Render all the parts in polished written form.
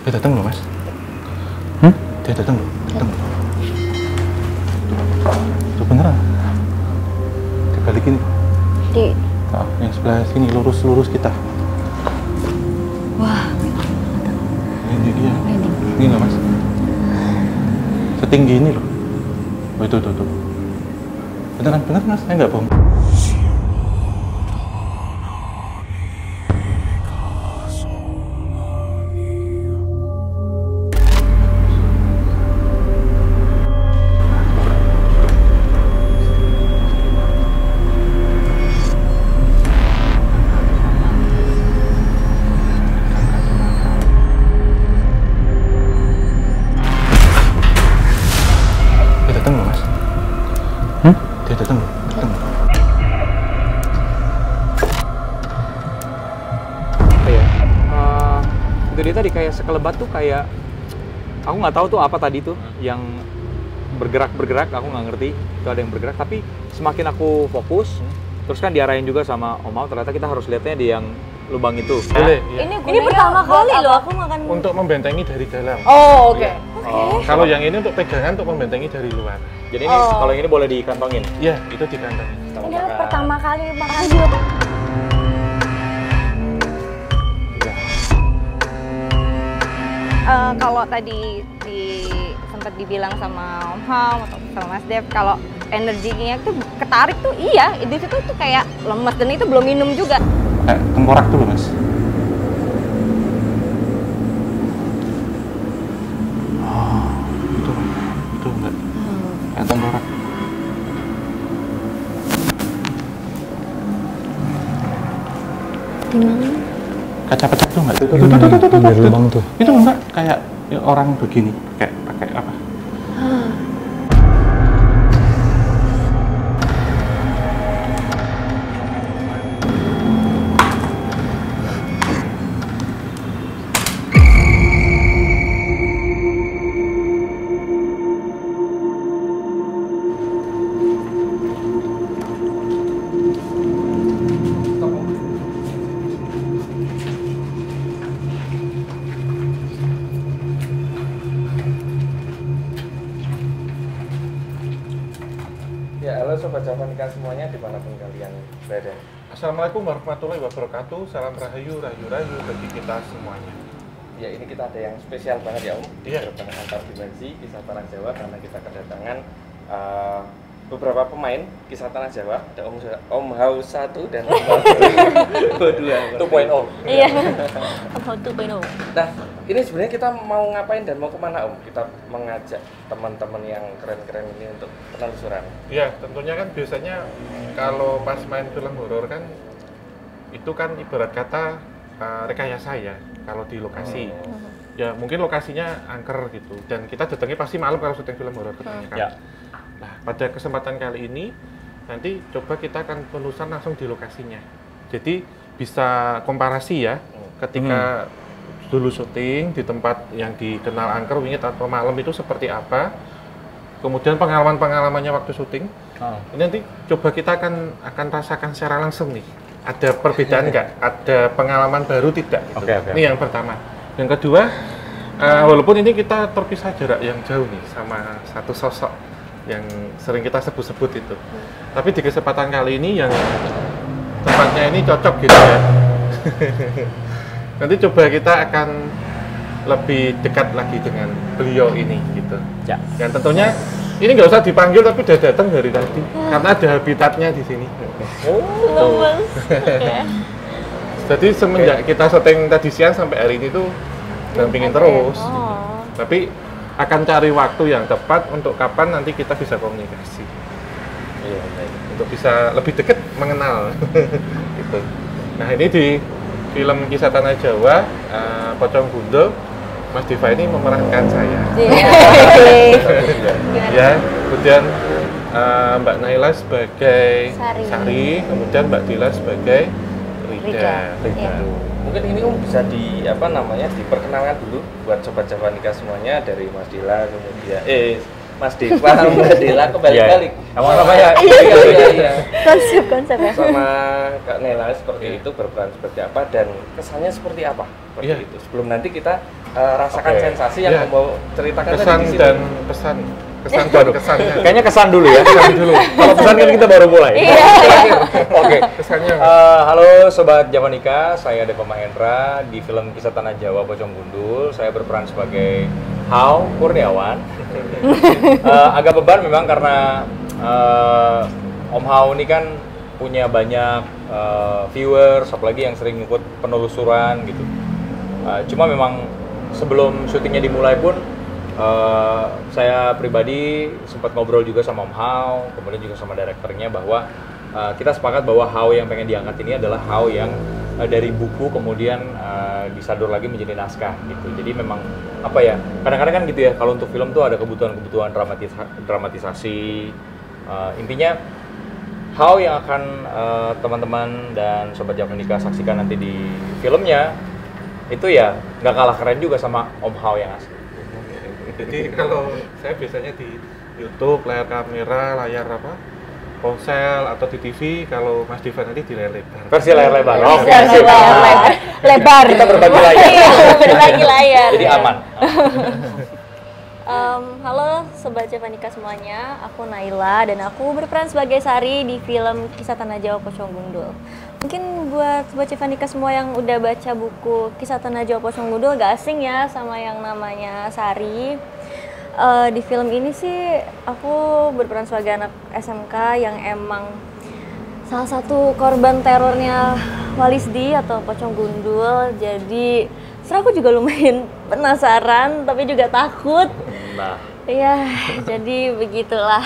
Dia datang loh, Mas. Dia datang loh. Datang. Tuh beneran. Dibalikin. Di. Nah, yang sebelah sini lurus kita. Wah. Ini dia. Ini loh, Mas. Setinggi ini loh. Oh, itu. Beneran, Mas. Saya nggak bohong. Dia datang loh. Ya, itu dia tadi kayak sekelebat tuh kayak aku nggak tahu tuh apa tadi tuh yang bergerak aku nggak ngerti itu ada yang bergerak, tapi semakin aku fokus terus kan diarahin juga sama Om Mau, ternyata kita harus lihatnya di yang lubang itu. Boleh. Ya. Ini pertama kali loh aku makan. Untuk membentengi dari dalam. Oh, oke. Kalau yang ini untuk pegangan untuk membentengi dari luar. Jadi ini kalau yang ini boleh dikantongin. Iya, itu dikantongin. Ini pertama kali makan juga. Kalau tadi sempat dibilang sama Om Ham atau sama Mas Dev kalau energinya tuh ketarik tuh iya, di situ tuh kayak lemes dan itu belum minum juga. Kayak tengkorak tuh loh, Mas. Oh, itu enggak. Kayak tengkorak. Gimana? Kaca pecah tuh enggak? Tuh. Dari lubang tuh. Itu enggak kayak orang begini, kayak pakai apa? Ya, halo Sobat Javanika semuanya dimanapun kalian berada. Assalamualaikum warahmatullahi wabarakatuh. Salam rahayu bagi kita semuanya. Ya, ini kita ada yang spesial banget ya Om. Iya. Kedatangan antar dimensi kisah tanah Jawa karena kita kedatangan beberapa pemain kisah tanah Jawa. Ada Om Hau 1 dan Om Hau 2. 2.0. Iya. Om Hau 2.0. Nah, ini sebenarnya kita mau ngapain dan mau kemana Om? Kita mengajak teman-teman yang keren-keren ini untuk penelusuran. Iya, tentunya kan biasanya kalau pas main film horor kan itu kan ibarat kata rekayasa ya kalau di lokasi. Ya mungkin lokasinya angker gitu dan kita datangnya pasti malam kalau syuting film horor kebanyakan. Ya. Nah, pada kesempatan kali ini nanti coba kita akan penelusuran langsung di lokasinya. Jadi bisa komparasi ya ketika dulu syuting di tempat yang dikenal angker, wingit atau malam itu seperti apa. Kemudian pengalaman-pengalamannya waktu syuting. Ini nanti coba kita akan rasakan secara langsung nih. Ada perbedaan nggak? Ada pengalaman baru tidak? Gitu. Oke. Ini yang pertama. Yang kedua, walaupun ini kita terpisah jarak yang jauh nih sama satu sosok yang sering kita sebut-sebut itu. Tapi di kesempatan kali ini yang tempatnya ini cocok gitu ya. Nanti coba kita akan lebih dekat lagi dengan beliau ini gitu. Ya. Yang tentunya ini nggak usah dipanggil tapi udah datang dari tadi karena ada habitatnya di sini. Jadi semenjak kita syuting tadi siang sampai hari ini tuh dampingin terus. Tapi akan cari waktu yang tepat untuk kapan nanti kita bisa komunikasi. Iya, baik. Untuk bisa lebih dekat mengenal. Gitu. Nah, ini di film Kisah Tanah Jawa, Pocong Gundul, Mas Diva ini memerankan saya. Ya, kemudian Mbak Naila sebagai Sari, kemudian Mbak Dila sebagai Rida. Mungkin ini Om bisa diperkenalkan dulu buat Sobat Javanika semuanya dari Mas Dila kemudian Mas Deva, Mbak Dela kebalik-balik. Emang apa ya? Iya. Konsep ya. Sama Kak Nela seperti itu berperan seperti apa dan kesannya seperti apa? Seperti itu. Sebelum nanti kita rasakan sensasi yang mau ceritakan kesan tadi di sini. dan pesan kesannya. Kayaknya kesan dulu ya. Kesan dulu. Kalau pesan kan kita baru mulai. Oke. Kesannya. Halo Sobat Javanika, saya Deva Mahendra di film Kisah Tanah Jawa Pocong Gundul. Saya berperan sebagai Hao Kurniawan. Agak beban memang karena Om Hao ini kan punya banyak viewers, apalagi yang sering ikut penelusuran gitu. Cuma memang sebelum syutingnya dimulai pun saya pribadi sempat ngobrol juga sama Om Hao, kemudian juga sama direkturnya bahwa kita sepakat bahwa Hao yang pengen diangkat ini adalah Hao yang dari buku kemudian disadur lagi menjadi naskah gitu. Jadi memang apa ya, kadang-kadang kan gitu ya, kalau untuk film tuh ada kebutuhan-kebutuhan dramatisasi. Intinya Hao yang akan teman-teman dan Sobat Javanika saksikan nanti di filmnya itu ya nggak kalah keren juga sama Om Hao yang asli. Jadi kalau saya biasanya di YouTube layar kamera, layar apa? Ponsel atau di TV, kalau Mas Deva nanti di layar lebar. Versi layar lebar. Oh, Oke. Lebar. Kita berbagi layar. Berbagi layar. Jadi aman. Halo Sobat Javanika semuanya, aku Naila dan aku berperan sebagai Sari di film Kisah Tanah Jawa Pocong Gundul. Mungkin buat Sobat Javanika semua yang udah baca buku Kisah Tanah Jawa Pocong Gundul gak asing ya sama yang namanya Sari. Di film ini sih aku berperan sebagai anak SMK yang emang salah satu korban terornya Walisdi atau Pocong Gundul. Jadi aku juga lumayan penasaran tapi juga takut. Nah, ya jadi begitulah.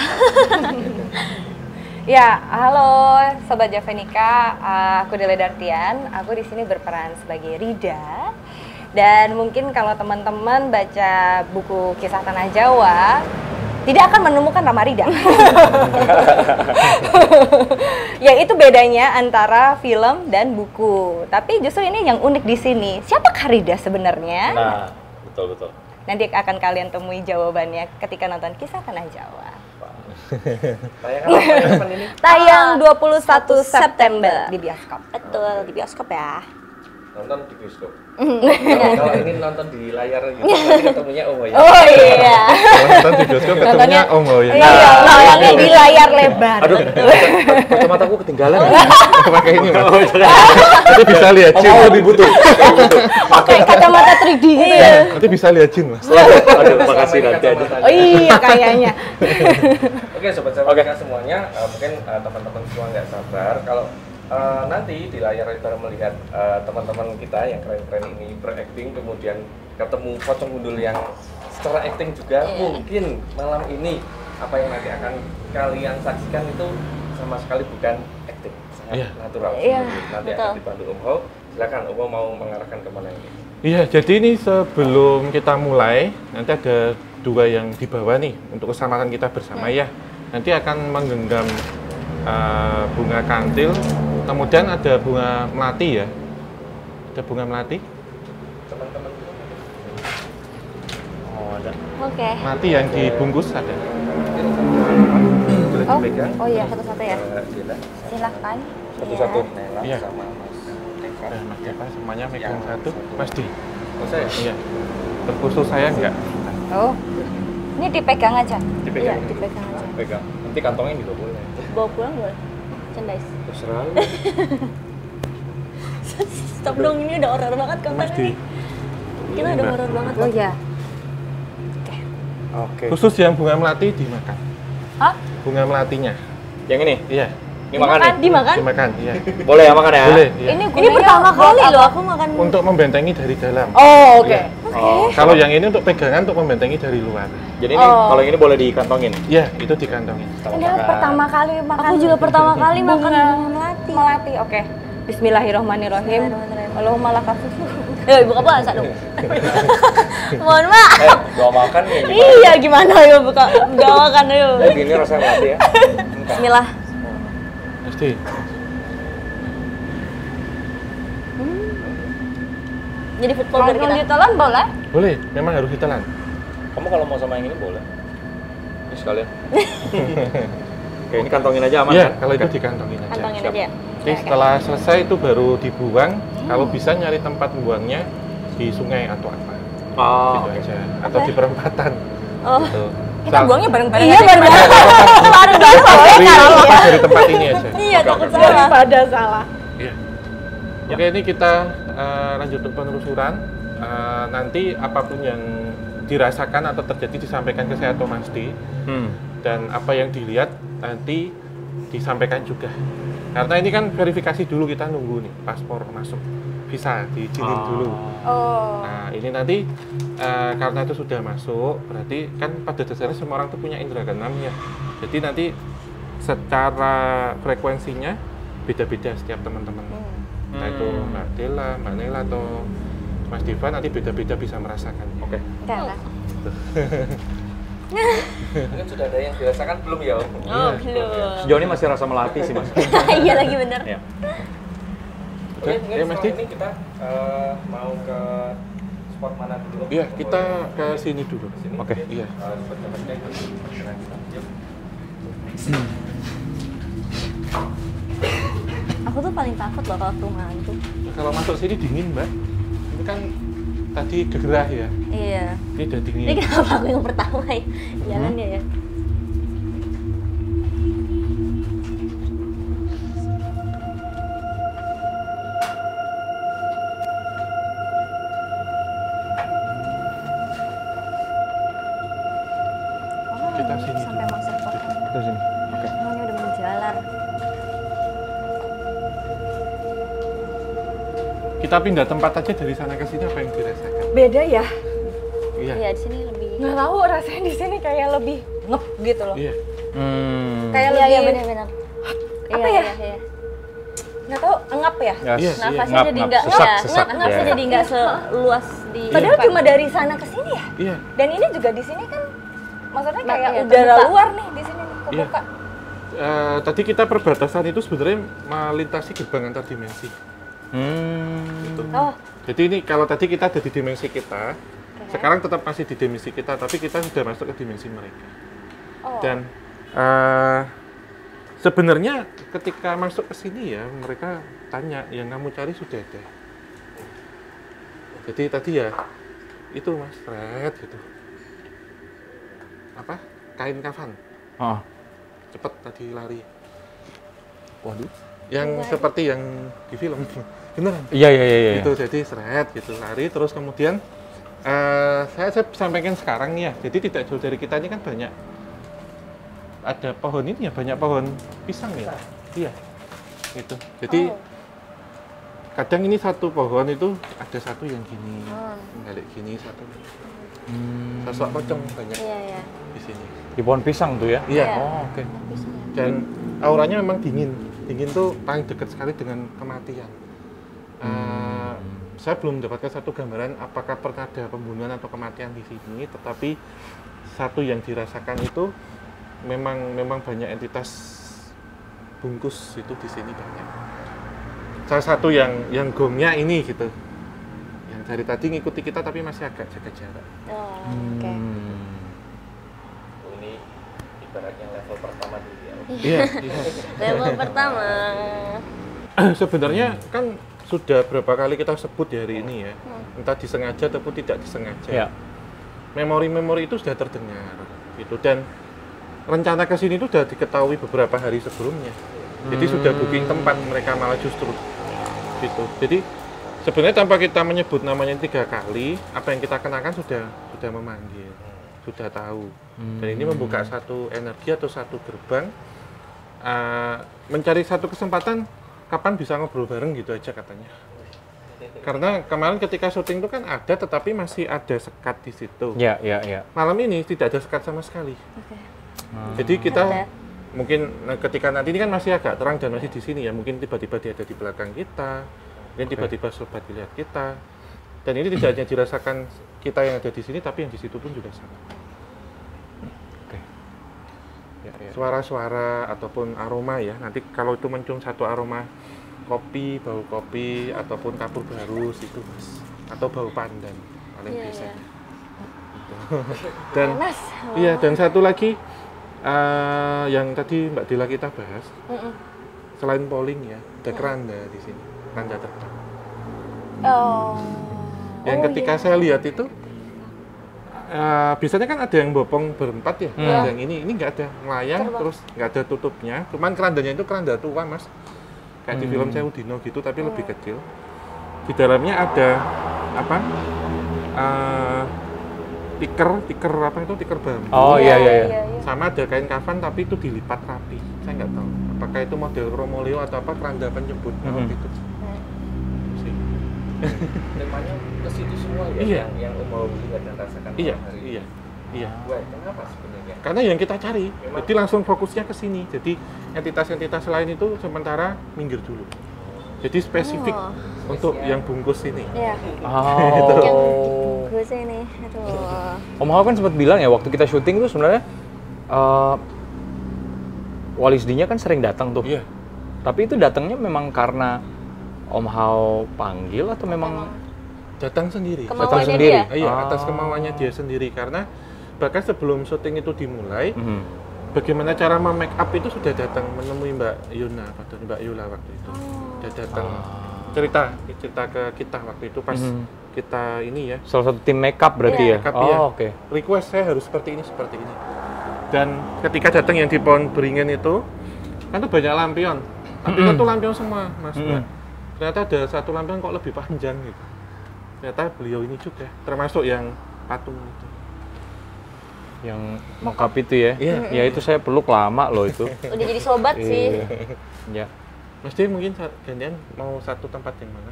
Ya, halo Sobat Javanika, aku Dela Dartian. Aku di sini berperan sebagai Rida. Dan mungkin kalau teman-teman baca buku Kisah Tanah Jawa, tidak akan menemukan nama Rida. Ya itu bedanya antara film dan buku. Tapi justru ini yang unik di sini. Siapakah Rida sebenarnya? nah, betul. Nanti akan kalian temui jawabannya ketika nonton Kisah Tanah Jawa. Tayangan ini. Tayang 21 September di bioskop. Betul, di bioskop ya. Nonton di bioskop. Kalau ini nonton di layar gitu, nanti ketemunya ya. Oh iya. Kalau nonton di bioskop ketemunya Om Hao ya. Iya, nontonnya di layar lebar. Aduh, kacamataku ketinggalan. Pakai ini Mas. Nanti bisa lihat Jin. Om lebih butuh. Pakai kacamata 3D gitu ya. Nanti bisa lihat Jin Mas. Aduh, makasih nanti aja. Oh iya kayaknya. Oke, Sobat Javanika semuanya, mungkin teman-teman semua nggak sabar kalau nanti di layar lebar melihat teman-teman kita yang keren-keren ini berakting, kemudian ketemu Pocong Gundul yang secara acting juga mungkin malam ini apa yang nanti akan kalian saksikan itu sama sekali bukan acting, sangat natural. Nanti akan dibantu Om Hao. Silakan Om Hao mau mengarahkan kemana ini? Iya, jadi ini sebelum kita mulai, nanti ada dua yang di bawah nih untuk keselamatan kita bersama ya. Nanti akan menggenggam bunga kantil, kemudian ada bunga melati ya. Ada bunga melati. Teman-teman Oh, ada. Oke. Melati yang dibungkus ada. boleh dipegang. Oh iya, satu-satu ya. Dela. Silakan. Satu-satu. Nela Iya. sama Mas Deva. Mas Deva semuanya megang satu. Mas Di. Oh, saya? Iya. Terkhusus saya enggak. Oh. Ini dipegang aja. Dipegang. Iya, dipegang aja. Pegang. Nanti kantongnya juga boleh. Bawa pulang boleh? Merchandise. Terserah lu. Stop dong, ini udah horor banget konten Mas Di. ini. Kita udah horor banget. Oh iya. Oke. Khusus yang bunga melati dimakan. Hah? Bunga melatinya. Yang ini? Iya. Ini makan nih? Dimakan? Dimakan, iya. Boleh ya makan ya? Boleh, iya. Ini pertama kali loh aku makan. Untuk membentengi dari dalam. Oh, oke. Iya. Oh. Kalau yang ini untuk pegangan untuk membentengi dari luar. Jadi ini kalau yang ini boleh dikantongin. Iya, itu dikantongin. Ini pertama kali makan. Aku juga pertama kali makan bunga bunga melati. melati. Oke. Bismillahirrahmanirrahim. Bismillahirrahmanirrahim. Allahumma lakal Buka puasa dong. Mohon maaf. Doa makan nih. Iya, gimana ya buka makan yuk. Gini rasanya melati ya. Bismillah. Pasti. Jadi food folder Langsung kita. ditelan boleh? Boleh, memang harus ditelan. Kamu kalau mau sama yang ini boleh. sekalian. Oke, ini kantongin aja aman Iya, kan? kalau itu Oke. dikantongin aja. Kantongin siap. aja. Oke, setelah selesai itu baru dibuang. Kalau bisa nyari tempat buangnya di sungai atau apa, Oh, gitu aja. Atau di perempatan. Oh. Gitu. Kita buangnya bareng-bareng Iya, aja. bareng-bareng. Bareng-bareng Tapi soalnya salah. lepas dari tempat ini aja. Iya, takut oke. salah. Daripada salah. Iya. Ya. Oke, ini kita lanjut untuk penelusuran. Nanti apapun yang dirasakan atau terjadi disampaikan ke saya Tomasti, dan apa yang dilihat nanti disampaikan juga. Karena ini kan verifikasi dulu, kita nunggu nih paspor masuk, visa diizinin dulu. Oh. Nah ini nanti karena itu sudah masuk, berarti kan pada dasarnya semua orang tuh punya indera keenamnya. Jadi nanti secara frekuensinya beda-beda setiap teman-teman. Entah itu Mbak Dela, Mbak Nela atau Mas Diva nanti beda-beda bisa merasakan. Oke. Enggak. Mungkin sudah ada yang dirasakan belum ya? Om? Oh, belum. Sejauh ini masih rasa melati sih mas. Iya lagi bener. Ya. Oke, Oke, mungkin Mas setelah Div. ini kita mau ke spot mana dulu? Iya, kita ke sini dulu. Sini. Oke. Iya. Spot yang penting. Yuk. Aku tuh paling takut loh kalau ke rumah hantu. Kalau masuk sini dingin, Mbak. Ini kan tadi gerah ya. Iya. Ini udah dingin. Ini kenapa aku yang pertama ya? Jalannya ya. Oh, Kita sini sampai dulu. masuk pohon. Ke sini. Oke. Oh, ini udah menjalar. Kita pindah tempat aja dari sana ke sini, apa yang dirasakan? Beda ya. Iya. Iya, di sini lebih. Nggak tahu rasanya di sini kayak lebih ngep gitu loh. Iya. Kayak Iya, iya lebih benar-benar. Apa Iya, ya? iya. nggak tahu ngap ya. Ya, Iya, Nafasnya ngap, jadi ngap, nggak sesak, iya, sesak. nafasnya Iya. jadi nggak seluas di Padahal depan. cuma dari sana ke sini ya. Iya. Dan ini juga di sini kan, maksudnya kayak Iya, udara terbuka. luar nih di sini Iya. kebuka. Tadi kita perbatasan itu sebenarnya melintasi gerbang antar dimensi. Gitu. Oh, Jadi ini kalau tadi kita ada di dimensi kita, sekarang tetap masih di dimensi kita, tapi kita sudah masuk ke dimensi mereka. oh. Dan sebenarnya ketika masuk ke sini ya, mereka tanya, yang kamu cari sudah ada. Jadi tadi ya, itu mas, Fred gitu. Apa? Kain kafan. Oh. Cepet tadi lari. Waduh. Yang seperti yang di film. Beneran. Iya, iya, iya. iya. Itu jadi seret gitu, lari. Terus kemudian saya sampaikan sekarang ya, jadi tidak jauh dari kita ini kan banyak. Ada pohon ini ya, banyak pohon pisang ya. Iya. Gitu. Jadi kadang ini satu pohon itu ada satu yang gini, balik gini satu. Sosok pocong banyak Iya, iya. di sini. Di pohon pisang tuh ya? Iya. Oh, oke. Dan auranya memang dingin. Dingin tuh paling dekat sekali dengan kematian. Saya belum mendapatkan satu gambaran apakah pernah ada pembunuhan atau kematian di sini, tetapi satu yang dirasakan itu memang banyak entitas bungkus itu di sini banyak. Salah satu yang gongnya ini gitu, yang dari tadi ngikuti kita tapi masih agak jaga jarak. Oh, oke. Ini ibaratnya level pertama dulu ya. Iya. Iya. Level pertama. Sebenarnya kan sudah berapa kali kita sebut di hari ini ya, entah disengaja ataupun tidak disengaja. Ya. Memori-memori itu sudah terdengar, gitu. Dan rencana ke sini itu sudah diketahui beberapa hari sebelumnya. Jadi sudah booking tempat mereka malah justru, gitu. Jadi sebenarnya tanpa kita menyebut namanya 3 kali, apa yang kita kenakan sudah memanggil, sudah tahu. Dan ini membuka satu energi atau satu gerbang, mencari satu kesempatan. Kapan bisa ngobrol bareng gitu aja katanya. Karena kemarin ketika syuting itu kan ada, tetapi masih ada sekat di situ. Ya, ya, ya. Malam ini tidak ada sekat sama sekali. Oke. Jadi kita Ada. mungkin ketika nanti ini kan masih agak terang dan masih di sini ya, mungkin tiba-tiba dia ada di belakang kita, mungkin tiba-tiba sobat lihat kita. Dan ini tidak hanya dirasakan kita yang ada di sini, tapi yang di situ pun juga sama. Oke. Ya, ya. Suara-suara ataupun aroma ya, nanti kalau itu mencium satu aroma kopi, bau kopi ataupun kapur barus itu mas, atau bau pandan paling Iya, biasanya. iya. Gitu. Dan panas. iya, dan satu lagi Yang tadi Mbak Dila kita bahas, selain polling ya, ada keranda di sini, keranda terbang. Yang ketika saya lihat itu, biasanya kan ada yang bopong berempat ya, ada yang ini nggak ada melayang, terus nggak ada tutupnya, cuman kerandanya itu keranda tua mas, kayak di film Sewu Dino gitu, tapi lebih kecil. Di dalamnya ada apa? Tikar apa itu, tikar bambu. Oh iya. Sama ada kain kafan tapi itu dilipat rapi. Saya nggak tahu apakah itu model Romoleo atau apa, keranda penyebut waktu itu. Temanya ke situ semua ya, Iya. yang mau lihat dan rasakan Iya, malam hari ini. iya. Wah, kenapa sebenarnya? Karena yang kita cari, jadi langsung fokusnya ke sini. Jadi entitas-entitas lain itu sementara minggir dulu. Jadi spesifik untuk yang bungkus ini. Iya. Oh. Gue sih ini. Aduh. Om Hao kan sempat bilang ya waktu kita syuting tuh sebenarnya Wali SD-nya kan sering datang tuh. Iya. Tapi itu datangnya memang karena Om Hao panggil atau memang Datang sendiri. Kemauannya datang sendiri? dia? Iya, atas kemauannya dia sendiri. Karena bahkan sebelum syuting itu dimulai, bagaimana cara make up itu sudah datang menemui Mbak Yuna atau Mbak Yula waktu itu. Sudah datang cerita ke kita waktu itu pas kita ini ya. salah satu tim makeup berarti ya? Makeup, Oh iya. oke. Request saya harus seperti ini. Dan ketika datang yang di Pohon Beringin itu, kan tuh banyak lampion. Lampion tuh lampion semua, Mas Mbak. Ternyata ada satu lampion kok lebih panjang gitu. Ternyata beliau ini juga, termasuk yang patung itu. Yang makeup itu ya? Iya. Ya itu saya peluk lama loh itu. Udah jadi sobat sih. Ya. Mas Dewi mungkin gantian mau satu tempat yang mana?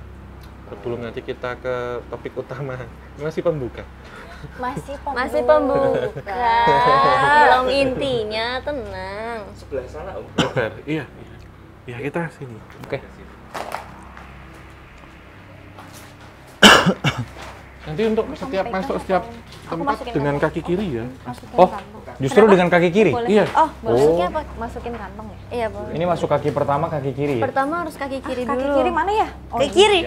Sebelum nanti kita ke topik utama, masih pembuka. Masih pembuka. Belum intinya, tenang. Sebelah sana, Om. Lebar, iya. Ya kita sini. Oke. Nanti untuk setiap masuk setiap tempat dengan kaki kiri ya. Oh, justru dengan kaki kiri? Iya. Oh, maksudnya apa? Masukin kantong ya? Iya, boleh. Ini masuk kaki pertama, kaki kiri ya? Pertama harus kaki kiri dulu. Kaki kiri mana ya? Kaki kiri.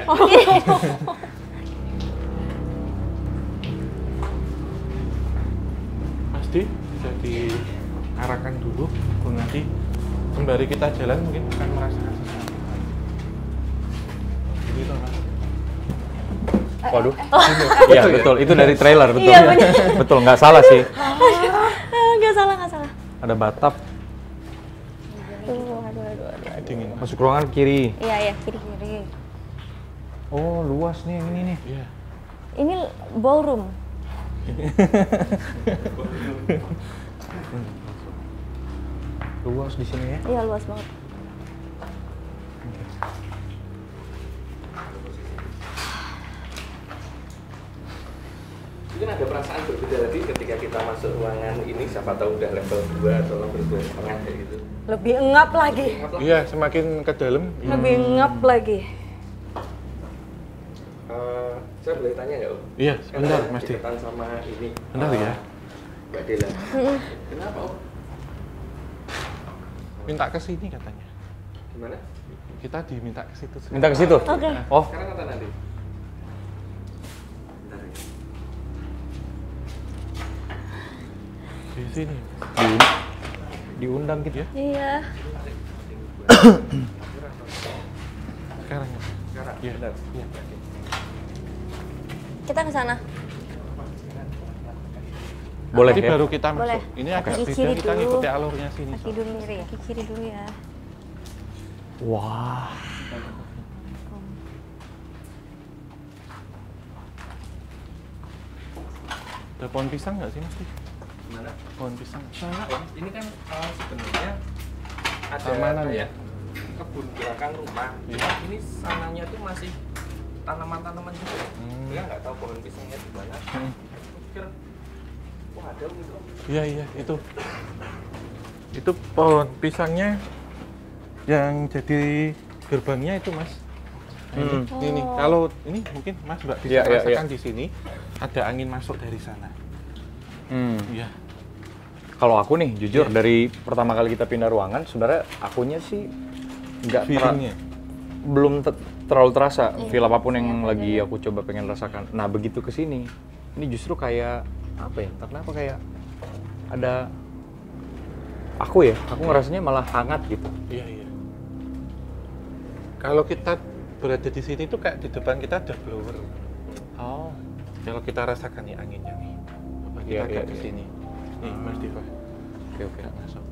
Mas Di, bisa diarahkan dulu. Nanti sembari kita jalan mungkin akan merasakan sesuatu. Jadi itu Mas. Waduh. Iya betul, itu dari trailer betul. Iya, bener. Betul, nggak salah sih. Nggak salah. Ada batap. Aduh. Dingin. Masuk ruangan kiri. Iya, kiri. Oh, luas nih yang ini nih. Iya. Ini ballroom. Luas di sini ya. Iya, luas banget. Mungkin ada perasaan berbeda tadi ketika kita masuk ruangan ini, siapa tahu udah level 2 atau level 2,5 kayak gitu. Lebih engap lagi. Iya, semakin ke dalam. Lebih engap lagi. Saya boleh tanya nggak, Om? Iya, Kan bentar ada Mas Di. kedekatan sama ini. Bentar ya. Mbak Dela. Kenapa, Om? Minta ke sini katanya. Gimana? Kita diminta ke situ. Minta ke situ. Oke. Oh, Sekarang atau nanti? Bentar ya. Di sini. diundang gitu ya. Iya. Sekarang. Iya. Benar. Iya. Kita ke sana. Boleh Jadi ya? baru kita masuk. Boleh. Ini agak Kaki beda, kiri kita dulu. ngikuti alurnya sini. Kaki dulu kiri ya. Kaki kiri dulu ya. Wah. Ada pohon pisang nggak sih Mas? Gimana? Pohon pisang. Sana, Om. Ini kan sebenarnya ada Tanaman ya? kayak kebun belakang rumah. Iya. Ini sananya tuh masih tanaman-tanaman juga. Hmm. Dia nggak tahu pohon pisangnya di mana. Pikir, wah ada gitu. Iya iya itu. Itu pohon pisangnya yang jadi gerbangnya itu Mas. Nah, ini kalau ini mungkin Mas Mbak bisa Iya, iya, rasakan di sini ada angin masuk dari sana. Iya. Kalau aku nih, jujur dari pertama kali kita pindah ruangan, sebenarnya akunya sih nggak Feelingnya. belum terlalu terasa feel apapun yang lagi aku coba pengen rasakan. Nah begitu ke sini, ini justru kayak apa ya? Entah kenapa kayak ada Aku ngerasanya malah hangat gitu. Iya, iya. Kalau kita berada di sini tuh kayak di depan kita ada blower. Oh. Kalau kita rasakan nih anginnya nih. Coba kita agak ke sini. Nih, Mas Diva. Oke. Nggak masuk.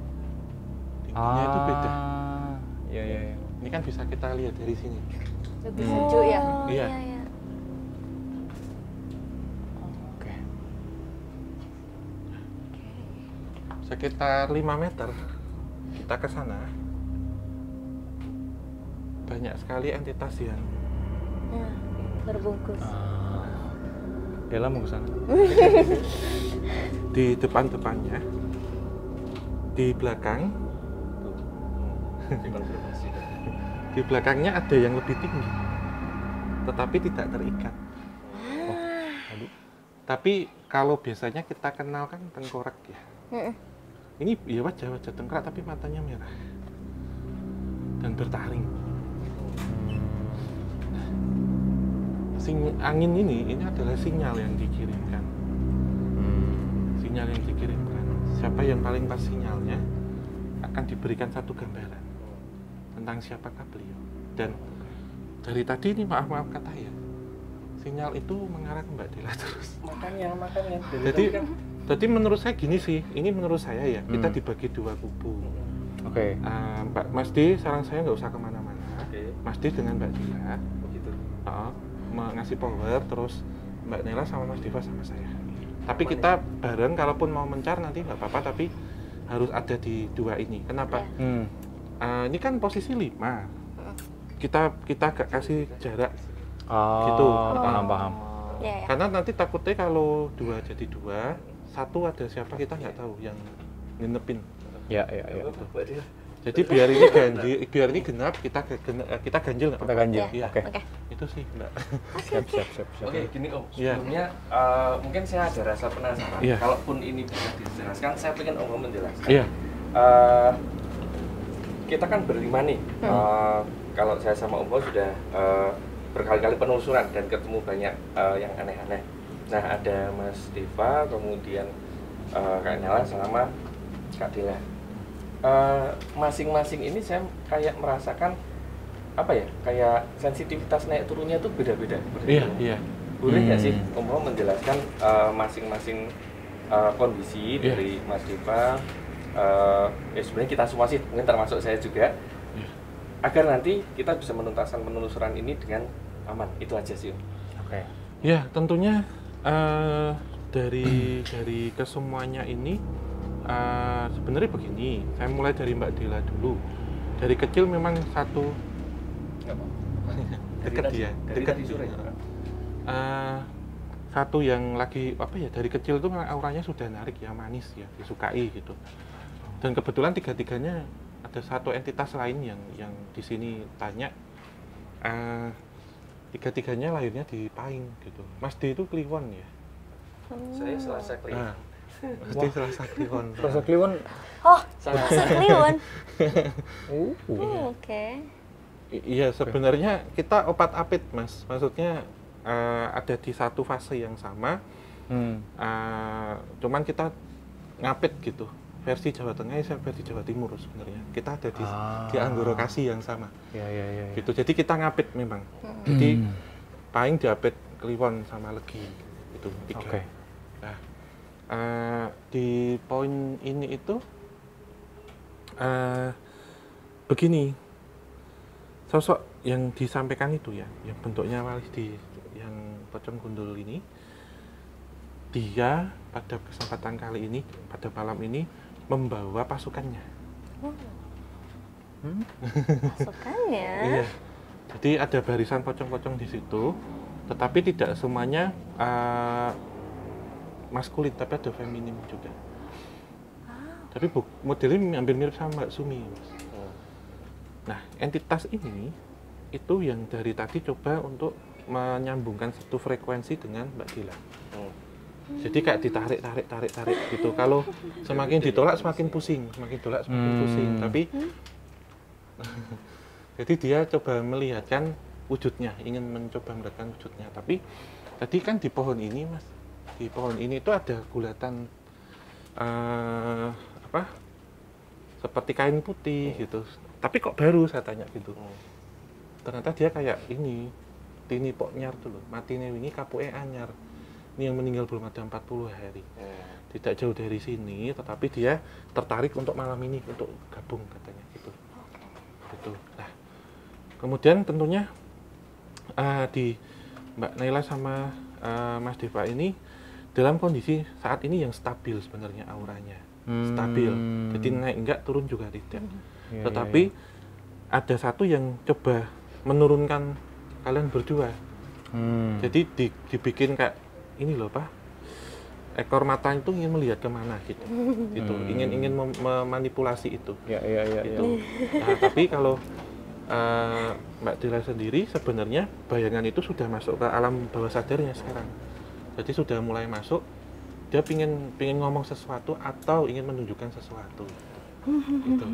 Dinginnya itu beda. Iya. Ini kan bisa kita lihat dari sini. Lebih sejuk ya. Oh, Iya. iya. Oke. Sekitar 5 meter kita ke sana. Banyak sekali entitas yang Ya, terbungkus. Dela mau ke sana. di depan-depannya, di belakang, di belakangnya ada yang lebih tinggi, tetapi tidak terikat. Aduh. Tapi kalau biasanya kita kenal kan tengkorak ya. Mm-mm. Ini ya wajah tengkorak tapi matanya merah dan bertaring. Angin ini adalah sinyal yang dikirimkan. Sinyal yang dikirimkan. Siapa yang paling pas sinyalnya akan diberikan satu gambaran tentang siapakah beliau. Dan dari tadi ini maaf kata ya, sinyal itu mengarah ke Mbak Dela terus. Makanya. Jadi menurut saya gini sih, ini menurut saya ya, kita dibagi dua kubu. Oke. Mbak Mas D, saran saya nggak usah kemana-mana. Oke. Mas D dengan Mbak Dela, Begitu. ngasih power, terus Mbak Nela sama Mas Diva sama saya. Tapi kita bareng, kalaupun mau mencar nanti nggak apa-apa, tapi harus ada di dua ini. Kenapa? Ini kan posisi 5. Kita agak kasih jarak. Gitu. Paham. Ya. Karena nanti takutnya kalau 2 jadi 2, 1 ada siapa kita nggak tahu yang nginepin. Ya. Jadi biar ini genap, kita ganjil nggak Kita apa-apa. ganjil. Iya. Oke. Itu sih, Mbak. Siap. Oke, gini Om. Iya. Sebelumnya mungkin saya ada rasa penasaran. Iya. Kalaupun ini bisa dijelaskan, saya pengen Om menjelaskan. Iya. Kita kan berlima nih. Kalau saya sama Om sudah berkali-kali penelusuran dan ketemu banyak yang aneh-aneh. Nah, ada Mas Diva, kemudian Kak Nela sama Kak Dela. Masing-masing ini saya kayak merasakan apa ya, kayak sensitivitas naik turunnya itu beda-beda. Iya. Boleh nggak sih Om menjelaskan masing-masing kondisi dari Mas Diva, ya sebenarnya kita semua sih, mungkin termasuk saya juga, agar nanti kita bisa menuntaskan penelusuran ini dengan aman. Itu aja sih Om. Oke. Ya, tentunya dari kesemuanya ini sebenarnya begini. Saya mulai dari Mbak Dela dulu. Dari kecil memang satu dekat dia, dekat sore. satu yang lagi apa ya, dari kecil itu memang auranya sudah narik ya, manis ya, disukai gitu. Dan kebetulan tiga-tiganya ada satu entitas lain yang di sini tanya, tiga-tiganya lahirnya di Pahing gitu. Mas D itu Kliwon ya. Saya Selasa Kliwon. Mas D Selasa Kliwon. Selasa Kliwon. Oh, Selasa Kliwon. Oke. Iya, sebenarnya kita opat-apit Mas. Maksudnya ada di satu fase yang sama. Cuman kita ngapit gitu. Versi Jawa Tengah, versi Jawa Timur sebenarnya. Kita ada di anggorokasi yang sama. Iya. Gitu. Jadi kita ngapit memang. Jadi Pahing diapit Kliwon sama Legi itu 3. Oke. Nah, di poin ini itu begini, sosok yang disampaikan itu ya, yang bentuknya walis yang pocong gundul ini, dia pada kesempatan kali ini, pada malam ini membawa pasukannya. Pasukannya. Iya. Jadi ada barisan pocong-pocong di situ, tetapi tidak semuanya maskulin, tapi ada feminim juga. Tapi modelnya hampir mirip sama Mbak Sumi. Nah, entitas ini itu yang dari tadi coba untuk menyambungkan satu frekuensi dengan Mbak Dela. Jadi kayak ditarik gitu. Kalau semakin ditolak semakin pusing, semakin tolak semakin pusing. Tapi jadi dia coba melihatkan wujudnya, ingin mencoba melihatkan wujudnya. Tapi tadi kan di pohon ini, Mas, di pohon ini itu ada gulatan seperti kain putih gitu. Tapi kok baru, saya tanya gitu. Ternyata dia kayak ini, tini pok nyar tuh loh, matine wingi kapuke anyar. Ini yang meninggal belum ada 40 hari. Tidak jauh dari sini, tetapi dia tertarik untuk malam ini, untuk gabung katanya gitu. Gitu. Nah, kemudian tentunya di Mbak Naila sama Mas Deva ini dalam kondisi saat ini yang stabil sebenarnya auranya. Stabil. Jadi naik enggak, turun juga tidak. Tetapi ada satu yang coba menurunkan kalian berdua. Jadi dibikin kayak ini loh Pak, ekor mata itu ingin melihat kemana gitu, gitu. ingin memanipulasi itu. Gitu. Nah, tapi kalau Mbak Dila sendiri sebenarnya bayangan itu sudah masuk ke alam bawah sadarnya sekarang. Jadi sudah mulai masuk, dia pingin ngomong sesuatu atau ingin menunjukkan sesuatu. Gitu.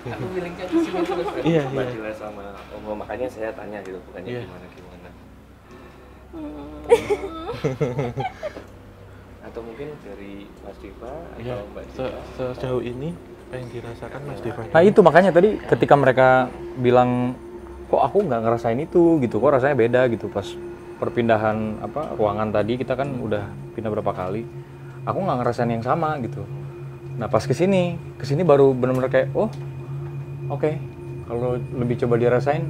Aku feelingnya di sini terus Iya, Mbak iya. Dila sama Om, makanya saya tanya gitu, bukannya gimana. Atau mungkin dari Mas Deva Ya, atau Mbak Dila. sejauh ini apa yang dirasakan Mas Deva? Nah itu makanya tadi ketika mereka bilang kok aku nggak ngerasain itu gitu, kok rasanya beda gitu pas perpindahan ruangan tadi kita kan udah pindah berapa kali, aku nggak ngerasain yang sama gitu. Nah pas kesini baru benar-benar kayak oke. Kalau lebih coba dirasain,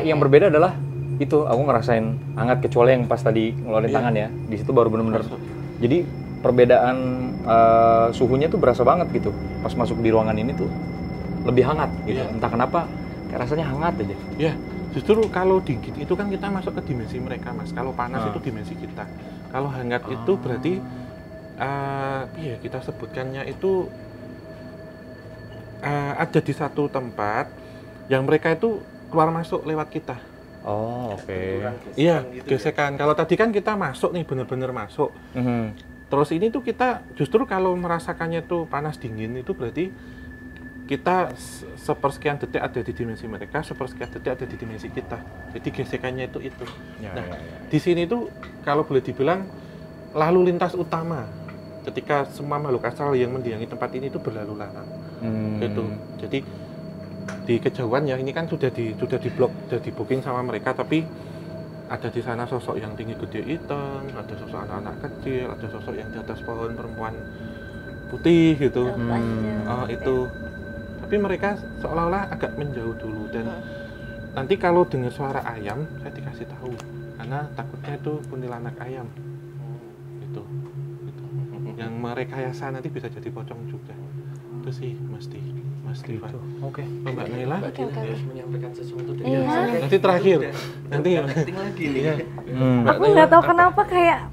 yang berbeda adalah itu aku ngerasain hangat kecuali yang pas tadi ngeluarin tangan ya, di situ baru benar-benar. Jadi perbedaan suhunya tuh berasa banget gitu. Pas masuk di ruangan ini tuh lebih hangat gitu. Entah kenapa kayak rasanya hangat aja. Ya, justru kalau dingin itu kan kita masuk ke dimensi mereka Mas. Kalau panas itu dimensi kita. Kalau hangat itu berarti kita sebutkannya itu ada di satu tempat yang mereka itu keluar masuk lewat kita. Oke. Iya, gesekan. Kalau tadi kan kita masuk nih, bener-bener masuk. Terus ini tuh kita justru kalau merasakannya tuh panas dingin itu berarti kita sepersekian detik ada di dimensi mereka, sepersekian detik ada di dimensi kita. Jadi gesekannya itu. Di sini tuh kalau boleh dibilang lalu lintas utama ketika semua makhluk astral yang mendiami tempat ini itu berlalu lalang. Gitu. Jadi di kejauhan ya ini kan sudah di blok, sudah di booking sama mereka, tapi ada di sana sosok yang tinggi gede hitam, ada sosok anak-anak kecil, ada sosok yang di atas pohon perempuan putih gitu. Itu. Tapi mereka seolah-olah agak menjauh dulu dan nanti kalau dengar suara ayam saya dikasih tahu karena takutnya itu kuntilanak ayam. Itu. Yang merekayasa nanti bisa jadi pocong juga. Itu sih mesti Deva. Oke. Mbak Naila harus menyampaikan sesuatu dari nanti terakhir. Nanti penting lagi nih. Aku nggak tahu kenapa kayak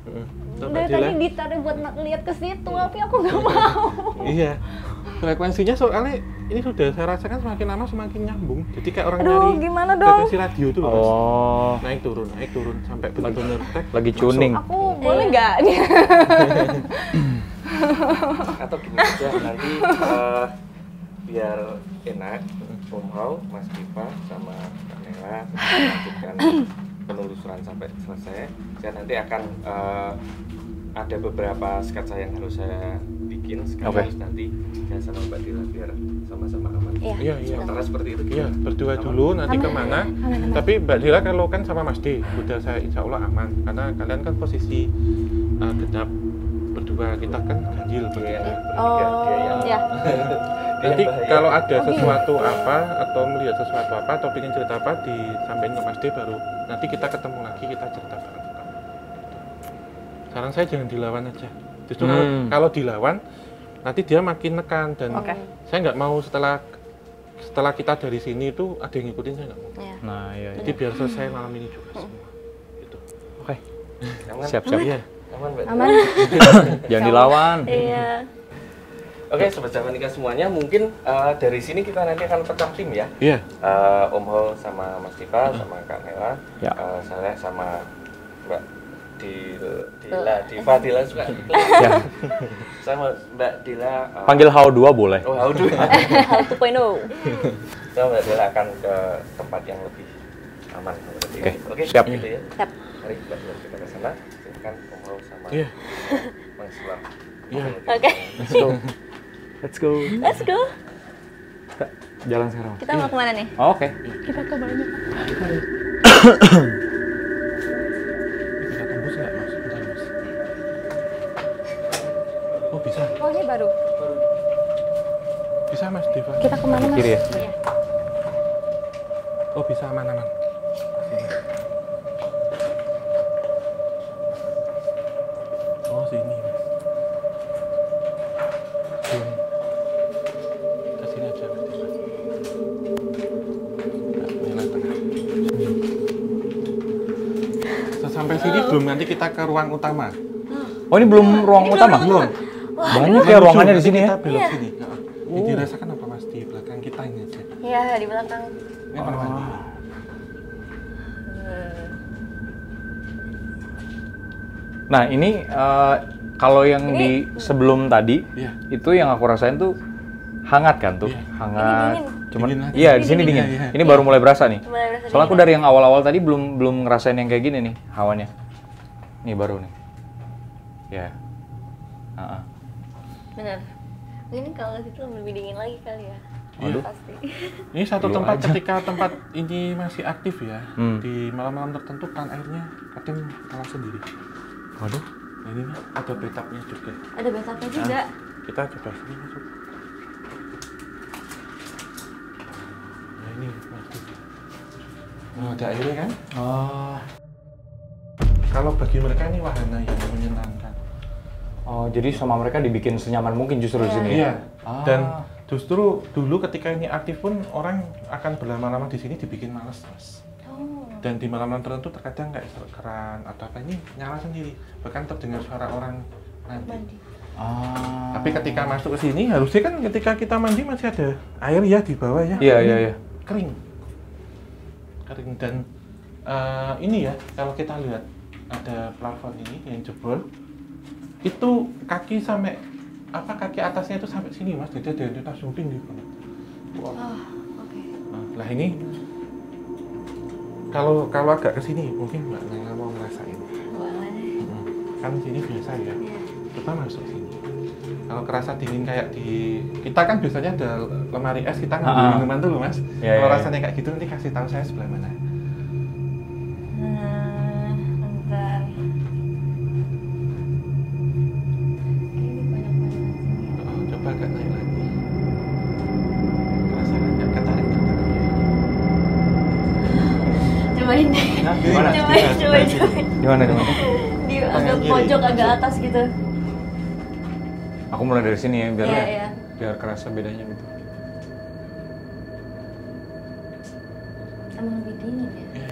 Mbak dari Dila. tadi ditarik buat lihat ke situ, tapi aku nggak mau. Iya. Frekuensinya soalnya ini sudah saya rasakan semakin lama semakin nyambung. Jadi kayak orang Aduh, nyari gimana dong? frekuensi radio itu loh. Mas. Naik Naik turun sampai benar-benar lagi tuning. Aku boleh nggak? Atau gini aja nanti biar enak, Om Hao, Mas Deva sama Kak Nela melanjutkan penelusuran sampai selesai. Saya nanti akan ada beberapa sketsa yang harus saya bikin sekaligus nanti saya sama Mbak Dila biar sama-sama aman. Iya. Sementara seperti itu. Iya, berdua dulu nanti kemana. Tapi Mbak Dila kalau kan sama Mas D, udah saya insya Allah aman. Karena kalian kan posisi genap berdua, kita kan ganjil begitu. Ya. Nanti kalau ada sesuatu apa atau melihat sesuatu apa atau ingin cerita apa disampaikan ke Mas D baru nanti kita ketemu lagi kita cerita bareng. Saran saya jangan dilawan aja. Justru kalau dilawan nanti dia makin nekan dan saya nggak mau setelah kita dari sini itu ada yang ngikutin, saya nggak mau. Nah, iya. Jadi biar selesai malam ini juga semua. Gitu. Oke. Aman? Siap-siap. Iya. Aman, Mbak. Aman. Jangan dilawan. Iya. Oke, Sobat Javanika semuanya, mungkin dari sini kita nanti akan pecah tim ya. Iya. Om Hao sama Mas Deva sama Kak Nela, Ya. saya sama Mbak Dila suka. Ya. Sama Mbak Dila. Panggil Hao 2 boleh. Oh, Hao 2. Hal 2.0. Sama Mbak Dila akan ke tempat yang lebih aman. Oke, siap. Gitu ya. Siap. Mari Mbak Dila kita ke sana. Silakan Om Hao sama Iya. Mas Dila. Iya. Oke. Let's go. Let's go. Let's go. Kita jalan sekarang. Kita mau kemana nih? Oh, oke. Kita ke banyak. Bisa tembus nggak mas? Bentar, mas. Oh bisa. Oh ini baru. Bisa mas Diva. Kita kemana mas? Kiri ya? Iya. Oh bisa aman-aman. Sini. Oh sini mas. Sini. Ke sini aja mas Diva. Nah, ini tengah. Sampai sini belum, nanti kita ke ruang utama. Oh, ini belum ruang utama? Belum. Banyak ya ruangannya di sini ya? Kita belok sini. Ini dirasakan apa mas di belakang kita ini aja. Iya di belakang. Ini kamar mandi. Nah, ini kalau yang di sebelum tadi, Iya. itu yang aku rasain tuh hangat kan tuh? Iya. Hangat. Ini Cuman Dingin lagi. iya, di sini dingin. Iya, iya. Ini baru mulai berasa nih. Mulai berasa Soalnya aku dingin. dari yang awal-awal tadi belum ngerasain yang kayak gini nih hawanya. Nih baru nih. Ya. Bener. Mungkin kalau situ lebih dingin lagi kali ya. Waduh. Pasti. Ini satu Belum tempat aja. ketika tempat ini masih aktif ya. Hmm. Di malam-malam tertentu kan airnya kadang kalah sendiri. Waduh. Nah, ini nih, ada bathtubnya juga. Ada bathtubnya juga. Kita coba sini masuk. Nah ini masuk. Nah, ada airnya kan? Oh. Kalau bagi mereka ini wahana yang menyenangkan. Oh, jadi sama mereka dibikin senyaman mungkin justru di sini. Iya. Ah. Dan justru dulu ketika ini aktif pun orang akan berlama-lama di sini dibikin males, Mas. Oh. Dan di malam-malam tertentu terkadang kayak keran atau apa ini nyala sendiri, bahkan terdengar suara orang mandi. Ah. Tapi ketika masuk ke sini harusnya kan ketika kita mandi masih ada air ya di bawah ya. Iya, Ini iya, iya. Kering dan ini ya kalau kita lihat ada plafon ini yang jebol, itu kaki sampai kaki atasnya itu sampai sini mas, jadi ada yang langsung tinggi banget. Wow. Oke. Nah ini kalau agak ke sini mungkin Mbak Naila mau ngerasain. Boleh. Kan sini biasa ya. Iya. Coba masuk sini. Kalau kerasa dingin kayak di kita kan biasanya ada lemari es, kita ngambil minuman dulu mas. Iya, Kalau iya. rasanya kayak gitu nanti kasih tahu saya sebelah mana. Bentar. Kayaknya banyak-banyak sini ya. Coba agak naik lagi. Rasakan nggak ketarik nggak? Cobain deh. Nah, Gimana? Cobain. Gimana? Di Tangan agak kiri. pojok, agak atas gitu. Aku mulai dari sini ya biar Iya, iya. biar kerasa bedanya gitu. Emang lebih dingin ya?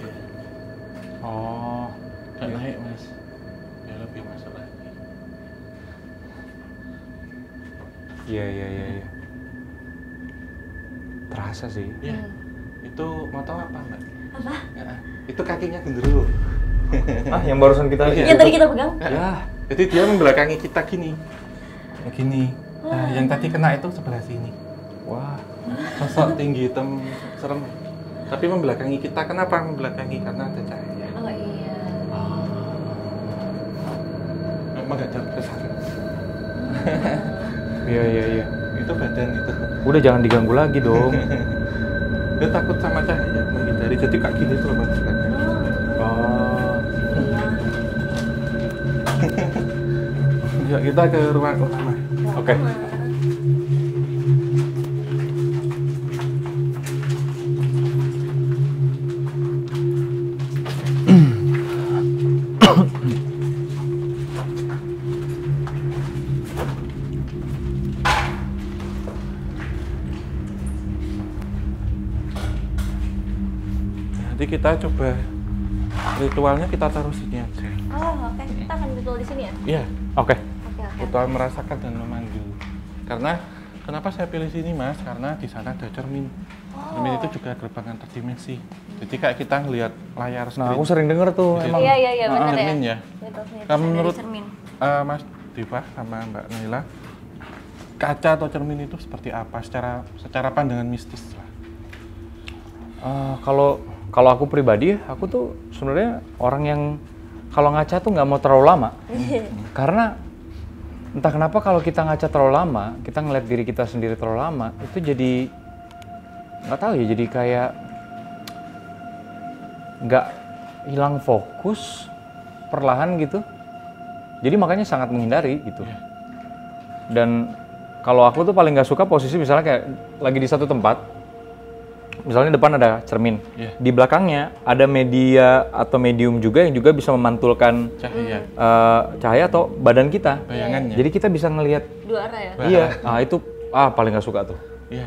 Oh. Nggak naik mas. Ya lebih masuk lagi. Iya. Terasa sih. Iya. Itu mau tahu apa mbak? Apa? Ya, itu kakinya gendero. Ah, yang barusan kita Iya. Yang tadi kita pegang? Ya. Jadi dia membelakangi kita gini. Gini. Nah, yang tadi kena itu sebelah sini. Wah. Sosok tinggi hitam serem. Tapi membelakangi kita. Kenapa membelakangi? Karena ada cahaya. Oh iya. Memang nggak jauh ke sana. Iya. Itu badan itu. Udah jangan diganggu lagi dong. Dia takut sama cahaya, menghindari. Jadi kayak gini tuh mas. Oh. Ya, kita ke ruang utama. Oke. Nanti kita coba ritualnya kita taruh sini aja. Oh, oke. Kita akan betul di sini ya? Iya, Oke. Oke. ritual merasakan dan memanggil. Karena kenapa saya pilih sini mas? Karena di sana ada cermin. Cermin itu juga gerbang antar dimensi. Jadi kayak kita ngelihat layar Nah, screen. aku sering denger tuh Gitu. emang. Iya, benar ya. cermin ya. Betul, Kamu menurut cermin. Mas Diva sama Mbak Naila, kaca atau cermin itu seperti apa secara pandangan mistis lah? Kalau aku pribadi, aku tuh sebenarnya orang yang kalau ngaca tuh nggak mau terlalu lama, karena entah kenapa kalau kita ngaca terlalu lama, kita ngeliat diri kita sendiri terlalu lama, itu jadi nggak tahu ya, jadi kayak nggak hilang fokus perlahan gitu. Jadi makanya sangat menghindari gitu. Dan kalau aku tuh paling nggak suka posisi misalnya kayak lagi di satu tempat, misalnya depan ada cermin, di belakangnya ada media atau medium juga yang juga bisa memantulkan cahaya atau badan kita. Bayangannya. Jadi kita bisa ngelihat Dua arah ya? Iya, itu paling nggak suka tuh. Iya.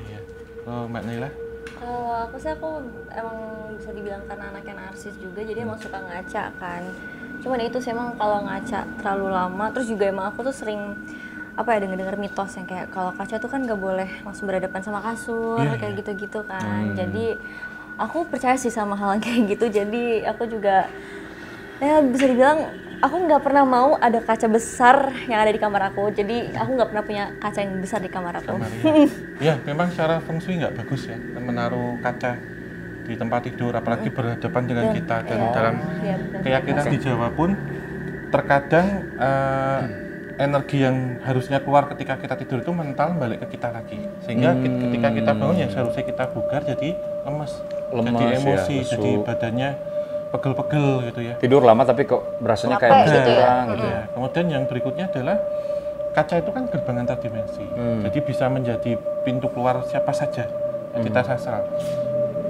Oh, Mbak Naila? Kalau aku sih aku emang bisa dibilang karena anaknya narsis juga, jadi emang suka ngaca kan. Cuman itu sih emang kalau ngaca terlalu lama, terus juga emang aku tuh sering denger mitos yang kayak kalau kaca tuh kan nggak boleh langsung berhadapan sama kasur, kayak gitu-gitu kan. Jadi aku percaya sih sama hal yang kayak gitu, jadi aku juga ya bisa dibilang aku nggak pernah mau ada kaca besar yang ada di kamar aku, jadi aku nggak pernah punya kaca yang besar di kamar aku. Ya, memang secara feng shui nggak bagus ya menaruh kaca di tempat tidur, apalagi berhadapan dengan kita. Dan dalam keyakinan di Jawa pun terkadang energi yang harusnya keluar ketika kita tidur itu mental balik ke kita lagi, sehingga ketika kita bangun yang seharusnya kita bugar jadi lemes jadi emosi, jadi badannya pegel-pegel gitu ya. Tidur lama tapi kok berasanya kayak masih kurang gitu ya. Kemudian yang berikutnya adalah kaca itu kan gerbang antar dimensi, jadi bisa menjadi pintu keluar siapa saja yang kita sasar.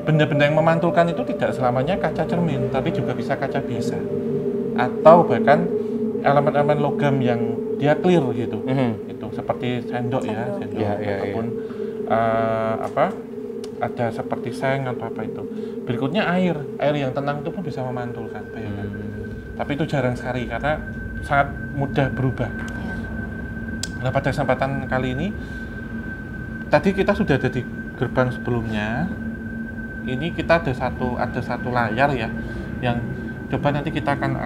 Benda-benda yang memantulkan itu tidak selamanya kaca cermin, tapi juga bisa kaca biasa, atau bahkan elemen-elemen logam yang dia clear gitu, itu seperti sendok ataupun ada seperti seng atau apa itu. Berikutnya air yang tenang itu pun bisa memantulkan, bayangkan. Tapi itu jarang sekali karena sangat mudah berubah. Nah, pada kesempatan kali ini, tadi kita sudah ada di gerbang sebelumnya. Ini kita ada satu layar ya, yang coba nanti kita akan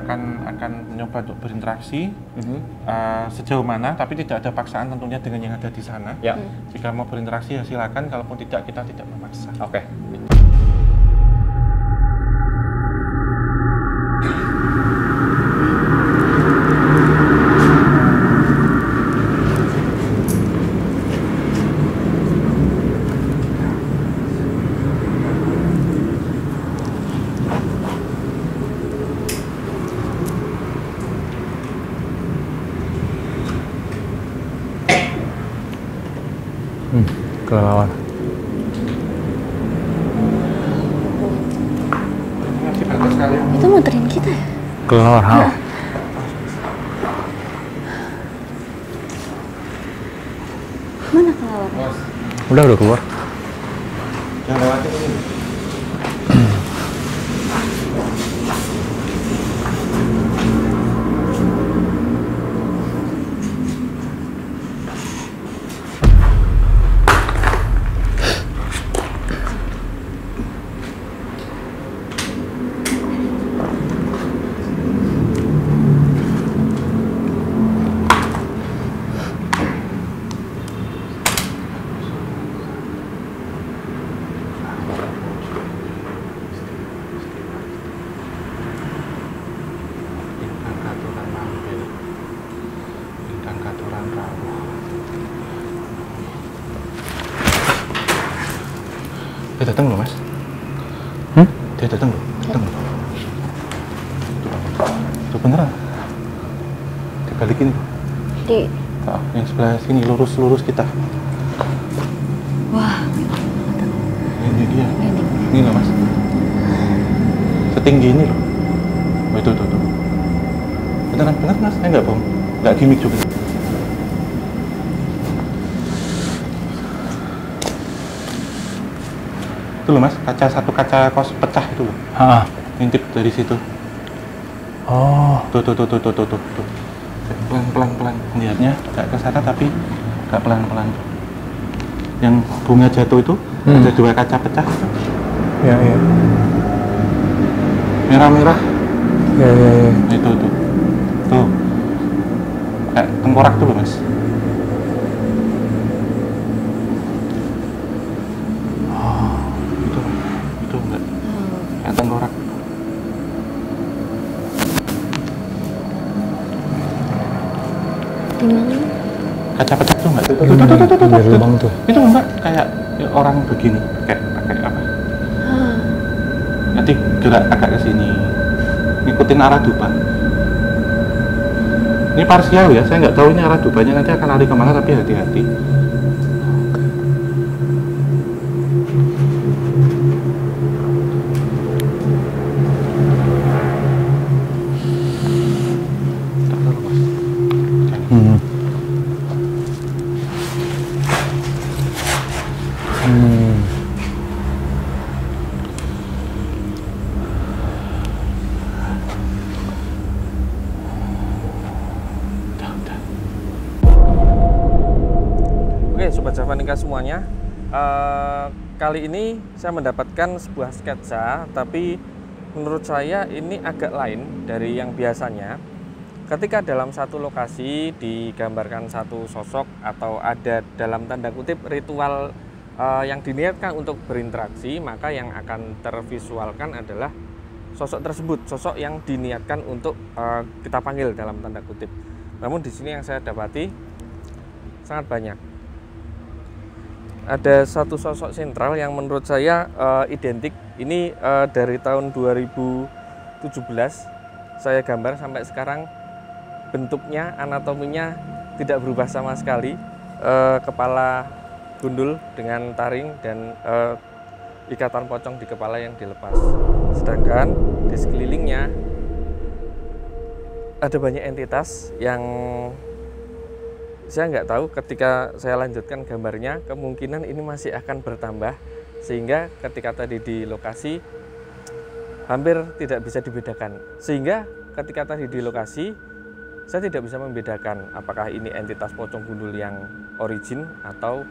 mencoba untuk berinteraksi sejauh mana, tapi tidak ada paksaan tentunya dengan yang ada di sana. Jika mau berinteraksi ya silakan, kalaupun tidak kita tidak memaksa. Oke. Kelelawar. Itu muterin kita ya? Kelelawar, Mana kelelawar? Udah keluar. Jangan lewatin ini. Dia datang loh, Mas. Dia datang loh. Tuh beneran. Dibalikin. Yang sebelah sini lurus kita. Wah. Ini dia. Ini loh, Mas. Setinggi ini loh. Oh, itu. Beneran, Mas. Saya nggak bohong. Nggak gimmick juga. Itu loh, Mas, satu kaca kos pecah itu loh. Ngintip dari situ. Oh. Tuh. Pelan-pelan lihatnya, nggak ke sana tapi nggak pelan-pelan. Yang bunga jatuh itu ada 2 kaca pecah. Iya. Merah-merah. Iya. Nah, itu. Tuh. Kayak tengkorak tuh loh, Mas. Itu enggak. Kayak tengkorak. Di mana? kaca pecah tuh nggak? Dari lubang tuh. Itu Mbak kayak orang begini, kayak pakai apa? Nanti gerak agak ke sini, ngikutin arah dupa. Ini parsial ya, saya nggak tahu ini arah dupanya nanti akan lari kemana, tapi hati-hati. Oke, Sobat Javanica semuanya, kali ini saya mendapatkan sebuah sketsa, tapi menurut saya ini agak lain dari yang biasanya. Ketika dalam satu lokasi digambarkan satu sosok atau ada dalam tanda kutip ritual yang diniatkan untuk berinteraksi, maka yang akan tervisualkan adalah sosok tersebut, sosok yang diniatkan untuk kita panggil dalam tanda kutip. Namun di sini yang saya dapati sangat banyak. Ada satu sosok sentral yang menurut saya identik. Ini dari tahun 2017 saya gambar sampai sekarang, bentuknya, anatominya tidak berubah sama sekali. Kepala gundul dengan taring dan ikatan pocong di kepala yang dilepas. Sedangkan di sekelilingnya ada banyak entitas yang saya nggak tahu. Ketika saya lanjutkan gambarnya, kemungkinan ini masih akan bertambah, sehingga ketika tadi di lokasi hampir tidak bisa dibedakan. Sehingga ketika tadi di lokasi saya tidak bisa membedakan apakah ini entitas pocong gundul yang origin atau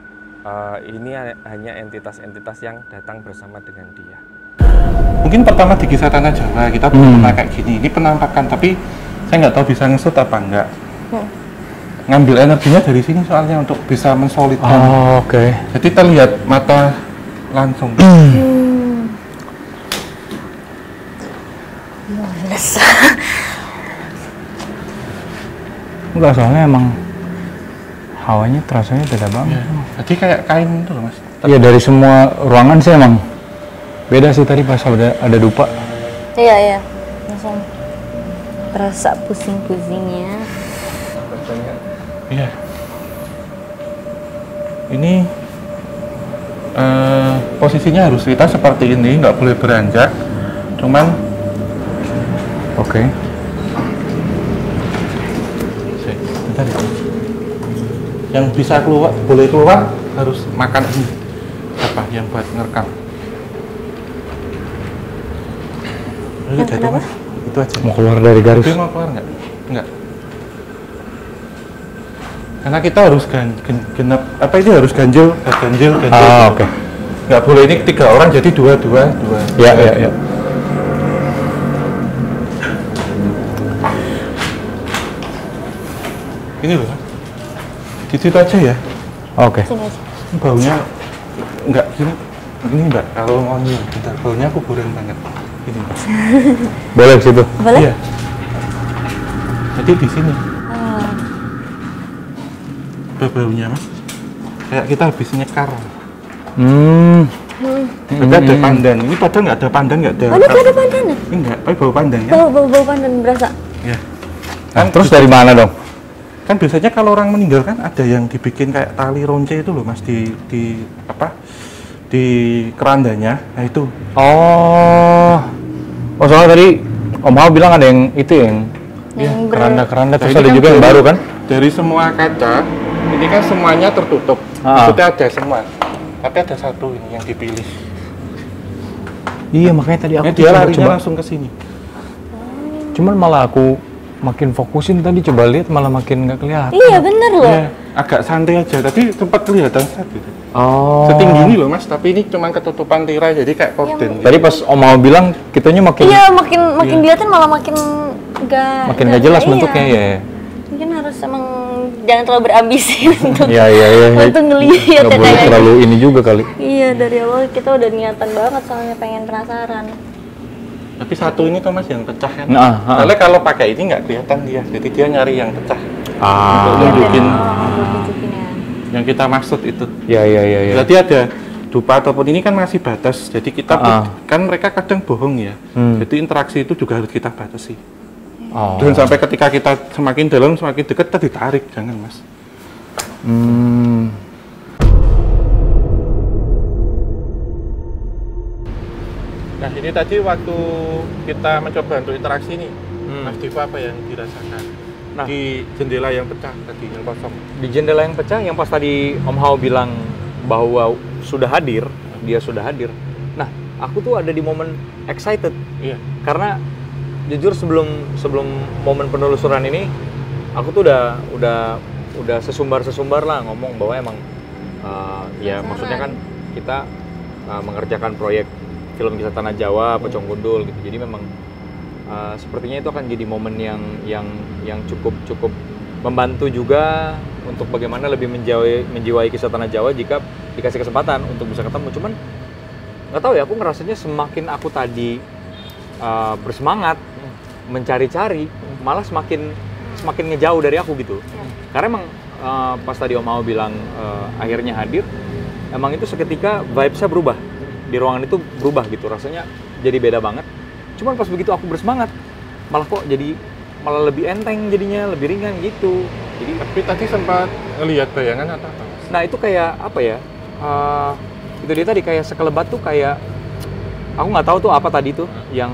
ini hanya entitas-entitas yang datang bersama dengan dia. Mungkin pertama di Kisah Tanah Jawa kita belum pernah kayak gini. Ini penampakan, tapi saya nggak tahu bisa ngesut apa enggak. Ngambil energinya dari sini soalnya untuk bisa mensolidkan. Oh, oke. Jadi terlihat mata langsung. Enggak, soalnya emang hawanya terasanya beda banget. Jadi kayak kain itu loh Mas. Iya, dari semua ruangan sih emang beda sih. Tadi pas ada dupa. Iya, langsung terasa pusing-pusingnya. Iya. Ini posisinya harus kita seperti ini, nggak boleh beranjak. Cuman, oke. Bentar ya. Yang bisa keluar, boleh keluar harus makan ini. Apa yang buat ngerekam? Udah jadi Mas, itu aja. Mau keluar dari garis. Tapi mau keluar nggak? Nggak. Karena kita harus genap, apa ini harus ganjil. Ah, oke. Nggak boleh ini 3 orang jadi 2. Ya. Ini loh, di situ aja ya. Oke. Sini aja. Baunya nggak gini, Mbak. Kalau mau nyium, bentar, baunya kuburan banget. Ini. Boleh ke situ. Boleh? Iya. Jadi di sini. Baunya Mas, kayak kita habis nyekar. Tapi ada pandan. Ini padahal nggak ada pandan, nggak ada. Oh, ini ada pandan? Enggak, tapi bau pandan ya. Bau pandan berasa. Ya. Nah, terus dari mana dong? Kan biasanya kalau orang meninggal kan ada yang dibikin kayak tali ronce itu loh Mas, di kerandanya. Nah itu. Oh, soalnya tadi Om Hao bilang ada yang itu yang keranda-keranda, terus Nah, ada ini juga kan yang baru kan? Dari semua kaca, ini kan semuanya tertutup. Maksudnya ada semua. Tapi ada satu ini yang dipilih. Iya, makanya tadi aku Dia larinya coba. langsung ke sini. Cuman malah aku makin fokusin tadi, coba lihat malah makin nggak kelihatan. Iya, bener loh. Ya, agak santai aja. Tadi sempat kelihatan set gitu. Oh. Setinggi ini loh Mas, tapi ini cuma ketutupan tirai jadi kayak korden. Tadi pas Om Hao bilang kitanya makin Iya, makin dilihatin malah makin nggak jelas iya. bentuknya ya. Mungkin harus emang jangan terlalu berambisi untuk Iya. untuk ngelihat Nggak boleh terlalu ini juga kali. Iya, dari awal kita udah niatan banget soalnya pengen penasaran. Tapi satu ini tuh Mas yang pecah kan. Nah, Soalnya kalau pakai ini nggak kelihatan dia, jadi dia nyari yang pecah. Ah. Untuk nunjukin. Nunjukin yang kita maksud itu. Iya. Berarti ada dupa ataupun ini kan masih batas, jadi kita kan mereka kadang bohong ya. Jadi interaksi itu juga harus kita batasi. Dan sampai ketika kita semakin dalam, semakin dekat, kita ditarik, jangan mas. Nah ini tadi waktu kita mencoba untuk interaksi nih, Mas Diva apa yang dirasakan? Nah, di jendela yang pecah tadi, yang kosong. Di jendela yang pecah, yang pas tadi Om Hao bilang bahwa sudah hadir, dia sudah hadir. Nah, aku tuh ada di momen excited. Iya. Karena jujur sebelum momen penelusuran ini, aku tuh udah sesumbar lah ngomong bahwa emang ya maksudnya kan kita mengerjakan proyek film Kisah Tanah Jawa, Pocong Gundul gitu. Jadi memang sepertinya itu akan jadi momen yang cukup membantu juga untuk bagaimana lebih menjiwai Kisah Tanah Jawa jika dikasih kesempatan untuk bisa ketemu. Cuman nggak tahu ya, aku ngerasanya semakin aku tadi bersemangat mencari-cari, malah semakin ngejauh dari aku gitu. Karena emang pas tadi Om Hao bilang akhirnya hadir, emang itu seketika vibes-nya berubah. Di ruangan itu berubah gitu, rasanya jadi beda banget. Cuman pas begitu aku bersemangat, malah lebih enteng jadinya, lebih ringan gitu. Jadi tapi tadi sempat ngelihat bayangan atau apa? Nah itu kayak apa ya? Itu dia tadi kayak sekelebat tuh, kayak aku nggak tahu tuh apa tadi tuh yang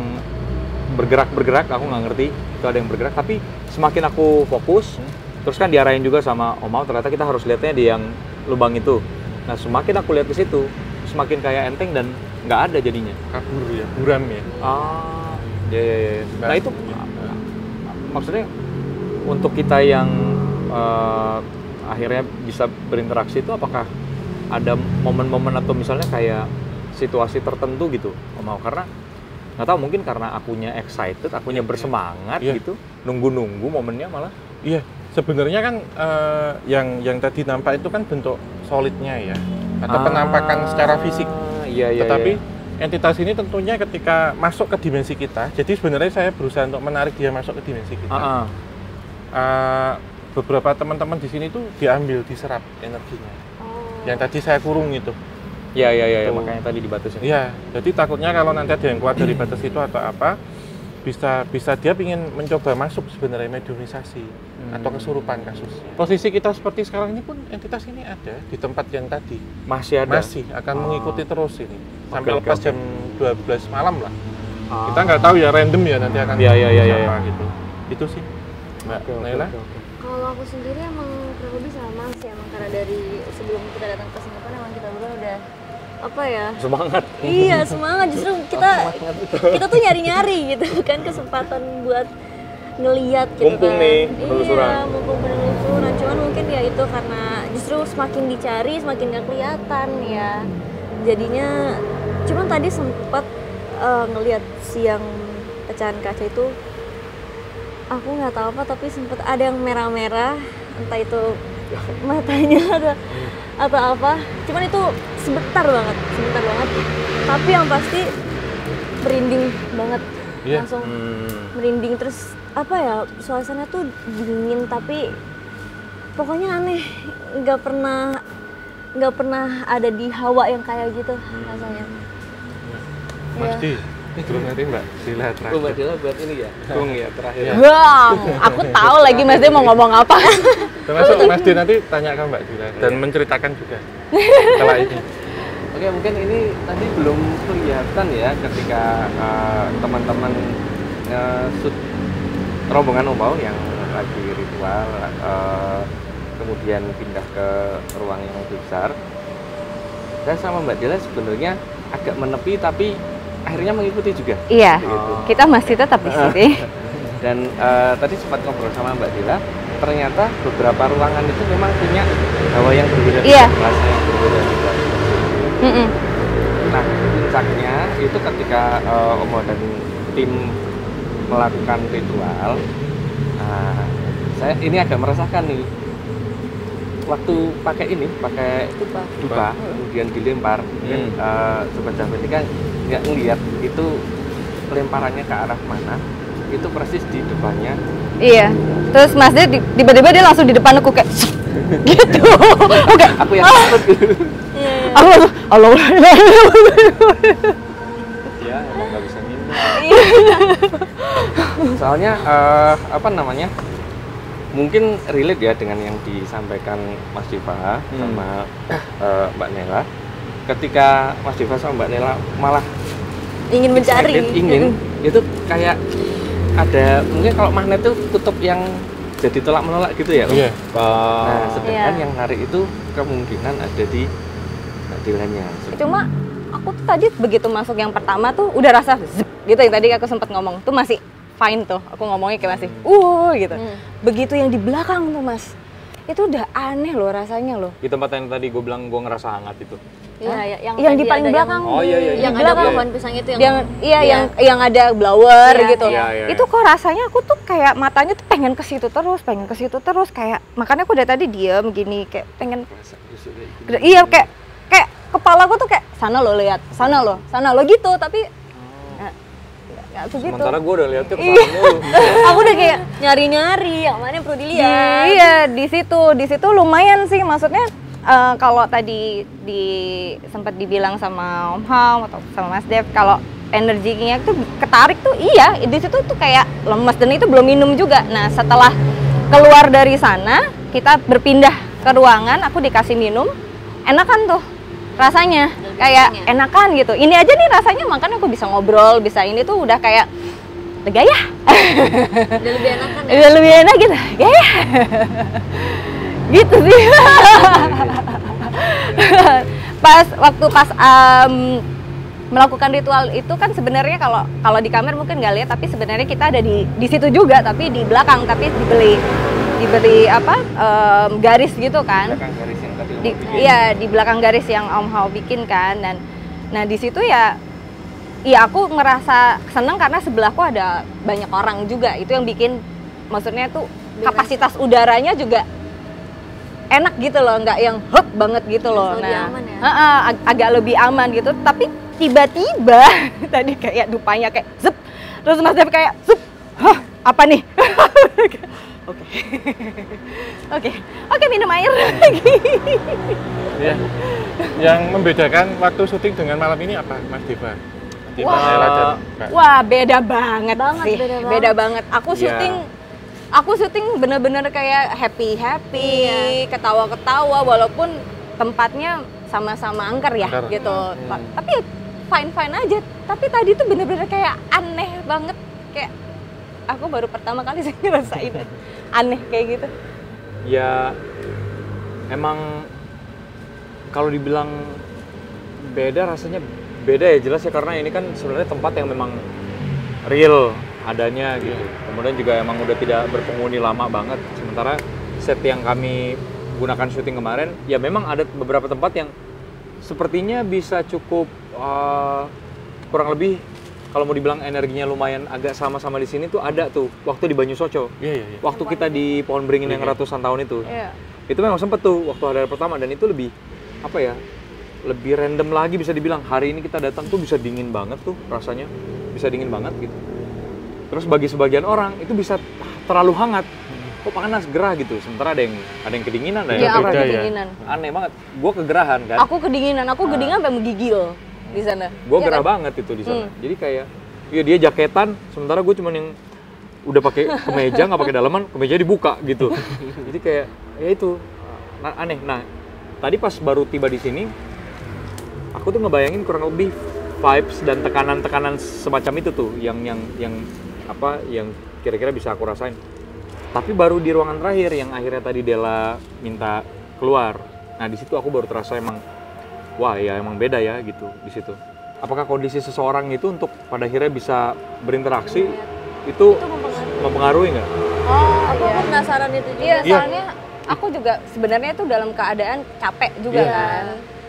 bergerak, aku nggak ngerti itu ada yang bergerak. Tapi semakin aku fokus, terus kan diarahin juga sama Om Hao, ternyata kita harus lihatnya di yang lubang itu. Nah semakin aku lihat ke situ, semakin kayak enteng dan nggak ada jadinya. Kabur ya, buram ya. Ya. Nah itu maksudnya untuk kita yang akhirnya bisa berinteraksi itu, apakah ada momen-momen atau misalnya kayak situasi tertentu gitu Om Hao? Karena nggak tahu, mungkin karena akunya excited, akunya bersemangat gitu, nunggu momennya malah. Iya, sebenarnya kan yang tadi nampak itu kan bentuk solidnya ya, atau penampakan secara fisik. Iya. Tetapi entitas ini tentunya ketika masuk ke dimensi kita, jadi sebenarnya saya berusaha untuk menarik dia masuk ke dimensi kita. Beberapa teman-teman di sini tuh diambil, diserap energinya. Yang tadi saya kurung itu. Iya, makanya tadi dibatasin. Iya, jadi takutnya kalau nanti ada yang keluar dari batas itu atau apa, bisa dia ingin mencoba masuk sebenarnya mediumisasi atau kesurupan kasus. Posisi kita seperti sekarang ini pun entitas ini ada di tempat yang tadi. Masih ada? Masih akan mengikuti terus ini. Sampai lepas jam 12 malam lah. Kita nggak tahu ya, random ya nanti akan siapa gitu. Itu sih, Mbak Naila. Kalau aku sendiri emang kurang lebih sama sih, emang karena dari sebelum kita datang ke Singapura emang kita berdua udah apa ya, semangat. Iya semangat, justru kita tuh nyari gitu kan kesempatan buat ngeliat gitu. Mumpung kan. nih penelusuran. Iya, mumpung penelusuran. Cuman mungkin ya itu karena justru semakin dicari semakin gak kelihatan ya. Jadinya cuman tadi sempat ngelihat siang pecahan kaca itu, aku nggak tahu apa tapi sempat ada yang merah-merah, entah itu matanya atau apa. Cuman itu sebentar banget. Tapi yang pasti merinding banget. Langsung merinding, terus apa ya, suasana tuh dingin tapi pokoknya aneh. Nggak pernah ada di hawa yang kayak gitu rasanya. Pasti. Belum nanti Mbak Dila terakhir. Mbak Dila buat ini ya, Bung ya terakhir. Wow, aku tahu lagi Mas Dia mau ngomong apa. Termasuk Mas Dia nanti tanya ke Mbak Dila dan menceritakan juga setelah ini. Oke, mungkin ini tadi belum kelihatan ya ketika teman-teman shoot rombongan Om Hao yang lagi ritual, kemudian pindah ke ruang yang lebih besar. Saya sama Mbak Dila sebenarnya agak menepi tapi akhirnya mengikuti juga. Iya, kita masih tetap di sini. Dan tadi sempat ngobrol sama Mbak Dila, ternyata beberapa ruangan itu memang punya hawa yang berbeda-beda, rasa yang berbeda-beda. Nah, puncaknya itu ketika Om Hao dan tim melakukan ritual, saya ini agak merasakan nih, waktu pakai dupa, kemudian dilempar, mungkin Sobat Javanika nggak ngelihat itu lemparannya ke arah mana, itu persis di depannya. Iya. Terus Mas Dev tiba-tiba dia langsung di depan aku kayak gitu. Oke. Aku yang takut. Aku langsung Allah. Ya, emang nggak bisa minum. Soalnya apa namanya? Mungkin relate ya dengan yang disampaikan Mas Diva sama Mbak Nela. Ketika Mas Diva sama Mbak Nela malah Ingin mencari. itu kayak ada mungkin kalau magnet tuh tutup yang jadi tolak menolak gitu ya. Iya. Nah, sedangkan Iya. yang narik itu kemungkinan ada di Dilannya. Cuma aku tuh tadi begitu masuk yang pertama tuh udah rasa zip, gitu yang tadi aku sempat ngomong tuh masih fine tuh. Aku ngomongnya kayak masih gitu. Begitu yang di belakang tuh Mas. Itu udah aneh loh rasanya loh. Di tempat yang tadi gue bilang gue ngerasa hangat itu. Iya, Yang di tadi paling ada belakang. Oh, iya, iya. Yang Di ada belakang. pohon pisang itu yang ada blower Iya, gitu. iya, iya. Itu kok rasanya aku tuh kayak matanya tuh pengen ke situ terus kayak makanya aku dari tadi diem gini kayak pengen iya kayak kepala aku tuh kayak sana lo lihat, sana lo gitu tapi nggak begitu. Sementara gue udah liatnya kesana mulu. Aku udah kayak nyari-nyari yang mana yang perlu dilihat. iya di situ lumayan sih maksudnya kalau tadi sempat dibilang sama Om Ham atau sama Mas Dev kalau energinya tuh ketarik tuh iya di situ tuh kayak lemes dan itu belum minum juga. Nah setelah keluar dari sana kita berpindah ke ruangan aku dikasih minum enakan tuh rasanya kayak enakan gitu. Ini aja nih rasanya makanya aku bisa ngobrol bisa ini tuh udah kayak lega ya. Udah lebih enakan ya. Udah lebih enak gitu ya. Gitu sih. pas melakukan ritual itu kan sebenarnya kalau di kamar mungkin nggak lihat tapi sebenarnya kita ada di situ juga tapi di belakang tapi dibeli garis gitu kan. Belakang garis yang tadi Om bikin. Iya di belakang garis yang Om Hao bikin kan dan nah di situ ya aku ngerasa seneng karena sebelahku ada banyak orang juga itu yang bikin maksudnya tuh kapasitas udaranya juga enak gitu loh nggak yang hot banget gitu loh. Lebih Nah aman ya? agak lebih aman gitu tapi tiba-tiba tadi kayak dupanya kayak zep terus Mas Dev kayak zep hah apa nih. Oke, minum air lagi. Iya. Yang membedakan waktu syuting dengan malam ini apa, Mas Diva? Diva, Nela, dan Mbak. Wah, beda banget sih. beda Beda banget. Aku Iya. syuting bener-bener kayak happy, ketawa-ketawa walaupun tempatnya sama-sama angker ya Angker. gitu. Tapi fine aja. Tapi tadi tuh bener-bener kayak aneh banget kayak aku baru pertama kali sih ngerasain aneh kayak gitu. Ya emang kalau dibilang beda rasanya beda ya jelas ya karena ini kan sebenarnya tempat yang memang real adanya gitu. Kemudian juga emang udah tidak berpenghuni lama banget. Sementara set yang kami gunakan syuting kemarin ya memang ada beberapa tempat yang sepertinya bisa cukup kurang lebih kalau mau dibilang energinya lumayan agak sama-sama di sini tuh ada tuh waktu di Banyu Soco. Iya. Waktu kita di Pohon Beringin yang ratusan tahun itu. Iya. Itu memang sempet tuh waktu hari pertama dan itu lebih apa ya? Lebih random lagi bisa dibilang. Hari ini kita datang tuh bisa dingin banget tuh rasanya. Bisa dingin banget gitu. Terus bagi sebagian orang itu bisa terlalu hangat. Kok panas gerah gitu. Sementara ada yang kedinginan, ada yang Iya, aku beda ya. kedinginan. aneh banget. Gua kegerahan kan. Aku kedinginan sampai menggigil di sana. Gue Iya gerah kan? banget itu di sana. Jadi kayak ya dia jaketan, sementara gue cuman yang udah pakai kemeja nggak pakai dalaman, kemeja dibuka gitu. Jadi kayak ya itu aneh. Nah tadi pas baru tiba di sini, aku tuh ngebayangin kurang lebih vibes dan tekanan-tekanan semacam itu tuh, yang kira-kira bisa aku rasain. Tapi baru di ruangan terakhir yang akhirnya tadi Della minta keluar. Nah di situ aku baru terasa emang wah ya emang beda ya gitu di situ. Apakah kondisi seseorang itu untuk pada akhirnya bisa berinteraksi itu mempengaruhi nggak? Aku penasaran itu juga. Iya, soalnya aku juga sebenarnya tuh dalam keadaan capek juga kan.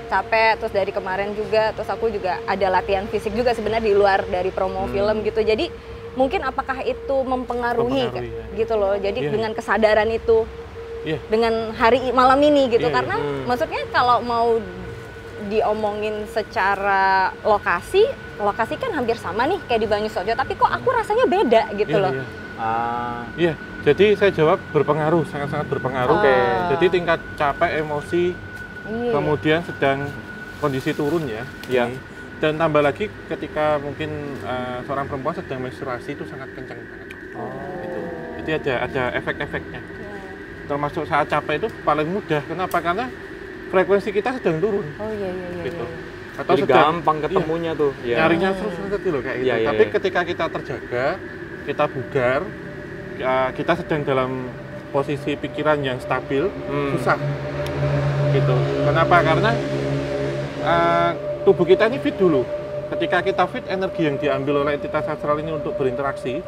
Capek terus dari kemarin juga terus aku juga ada latihan fisik juga sebenarnya di luar dari promo film gitu. Jadi mungkin apakah itu mempengaruhi Mempengaruhi, ya. gitu loh. Jadi Iya. dengan kesadaran itu Iya. dengan malam ini gitu Iya, karena maksudnya kalau mau diomongin secara lokasi lokasi kan hampir sama nih kayak di Banyusojo, tapi kok aku rasanya beda gitu loh. Iya, jadi saya jawab berpengaruh, sangat-sangat berpengaruh. Jadi tingkat capek, emosi, kemudian sedang kondisi turun ya. Iya. Dan tambah lagi ketika mungkin seorang perempuan sedang menstruasi itu sangat kencang banget. Gitu. Jadi ada efek-efeknya. Termasuk saat capek itu paling mudah. Kenapa? Karena frekuensi kita sedang turun. Gitu. Atau Jadi gampang ketemunya tuh. Nyarinya terus loh kayak gitu. Tapi ketika kita terjaga, kita bugar, kita sedang dalam posisi pikiran yang stabil, susah. Gitu. Kenapa? Karena tubuh kita ini fit dulu. Ketika kita fit, energi yang diambil oleh entitas astral ini untuk berinteraksi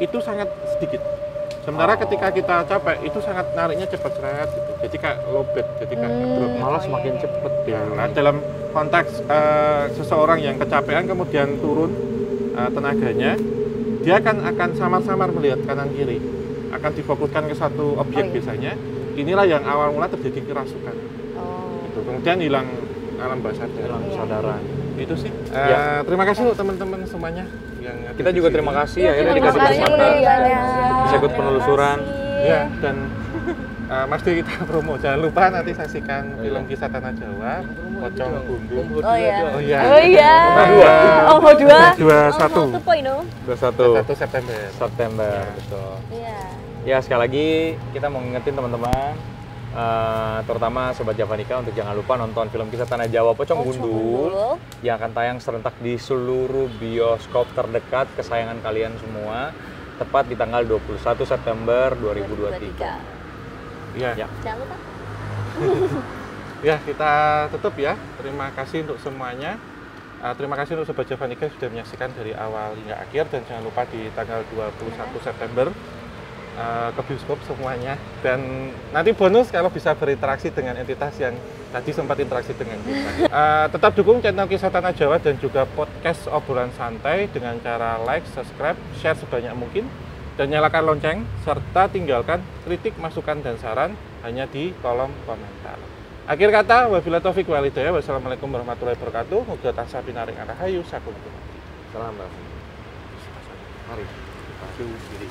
itu sangat sedikit. Sementara ketika kita capek, itu sangat nariknya cepat seret gitu. Jadi kayak lowbat, jadi kayak drop. Malah semakin cepet ya. Nah, dalam konteks seseorang yang kecapean kemudian turun tenaganya, dia akan samar-samar melihat kanan kiri, akan difokuskan ke satu objek biasanya. Inilah yang awal mula terjadi kerasukan. Gitu. Kemudian hilang alam bawah sadar. Hilang kesadaran. Itu sih. Terima kasih loh teman-teman semuanya yang ada Kita di juga sini. terima kasih akhirnya dikasih kesempatan bisa ikut penelusuran. Ya, dan Mas Dewi kita promo. Jangan lupa nanti saksikan film Kisah Tanah Jawa, Pocong Bumbung. Oh iya. Oh iya. Oh iya. Oh mau 21 21 September. September, betul. Iya. Ya sekali lagi kita mau ngingetin teman-teman, terutama Sobat Javanika untuk jangan lupa nonton film Kisah Tanah Jawa Pocong Gundul yang akan tayang serentak di seluruh bioskop terdekat kesayangan kalian semua, tepat di tanggal 21 September 2023. Iya. Ya. Jangan lupa. Ya, kita tutup ya. Terima kasih untuk semuanya. Terima kasih untuk Sobat Javanika sudah menyaksikan dari awal hingga akhir, dan jangan lupa di tanggal 21 September ke bioskop semuanya. Dan nanti bonus kalau bisa berinteraksi dengan entitas yang tadi sempat interaksi dengan kita. Tetap dukung channel Kisah Tanah Jawa dan juga podcast Obrolan Santai dengan cara like, subscribe, share sebanyak mungkin, dan nyalakan lonceng, serta tinggalkan kritik, masukan, dan saran hanya di kolom komentar. Akhir kata, wabillahi taufiq wal hidayah. Wassalamualaikum warahmatullahi wabarakatuh. Muga tansah pinaring arahayu sakum. Salam. Mari. Maju diri.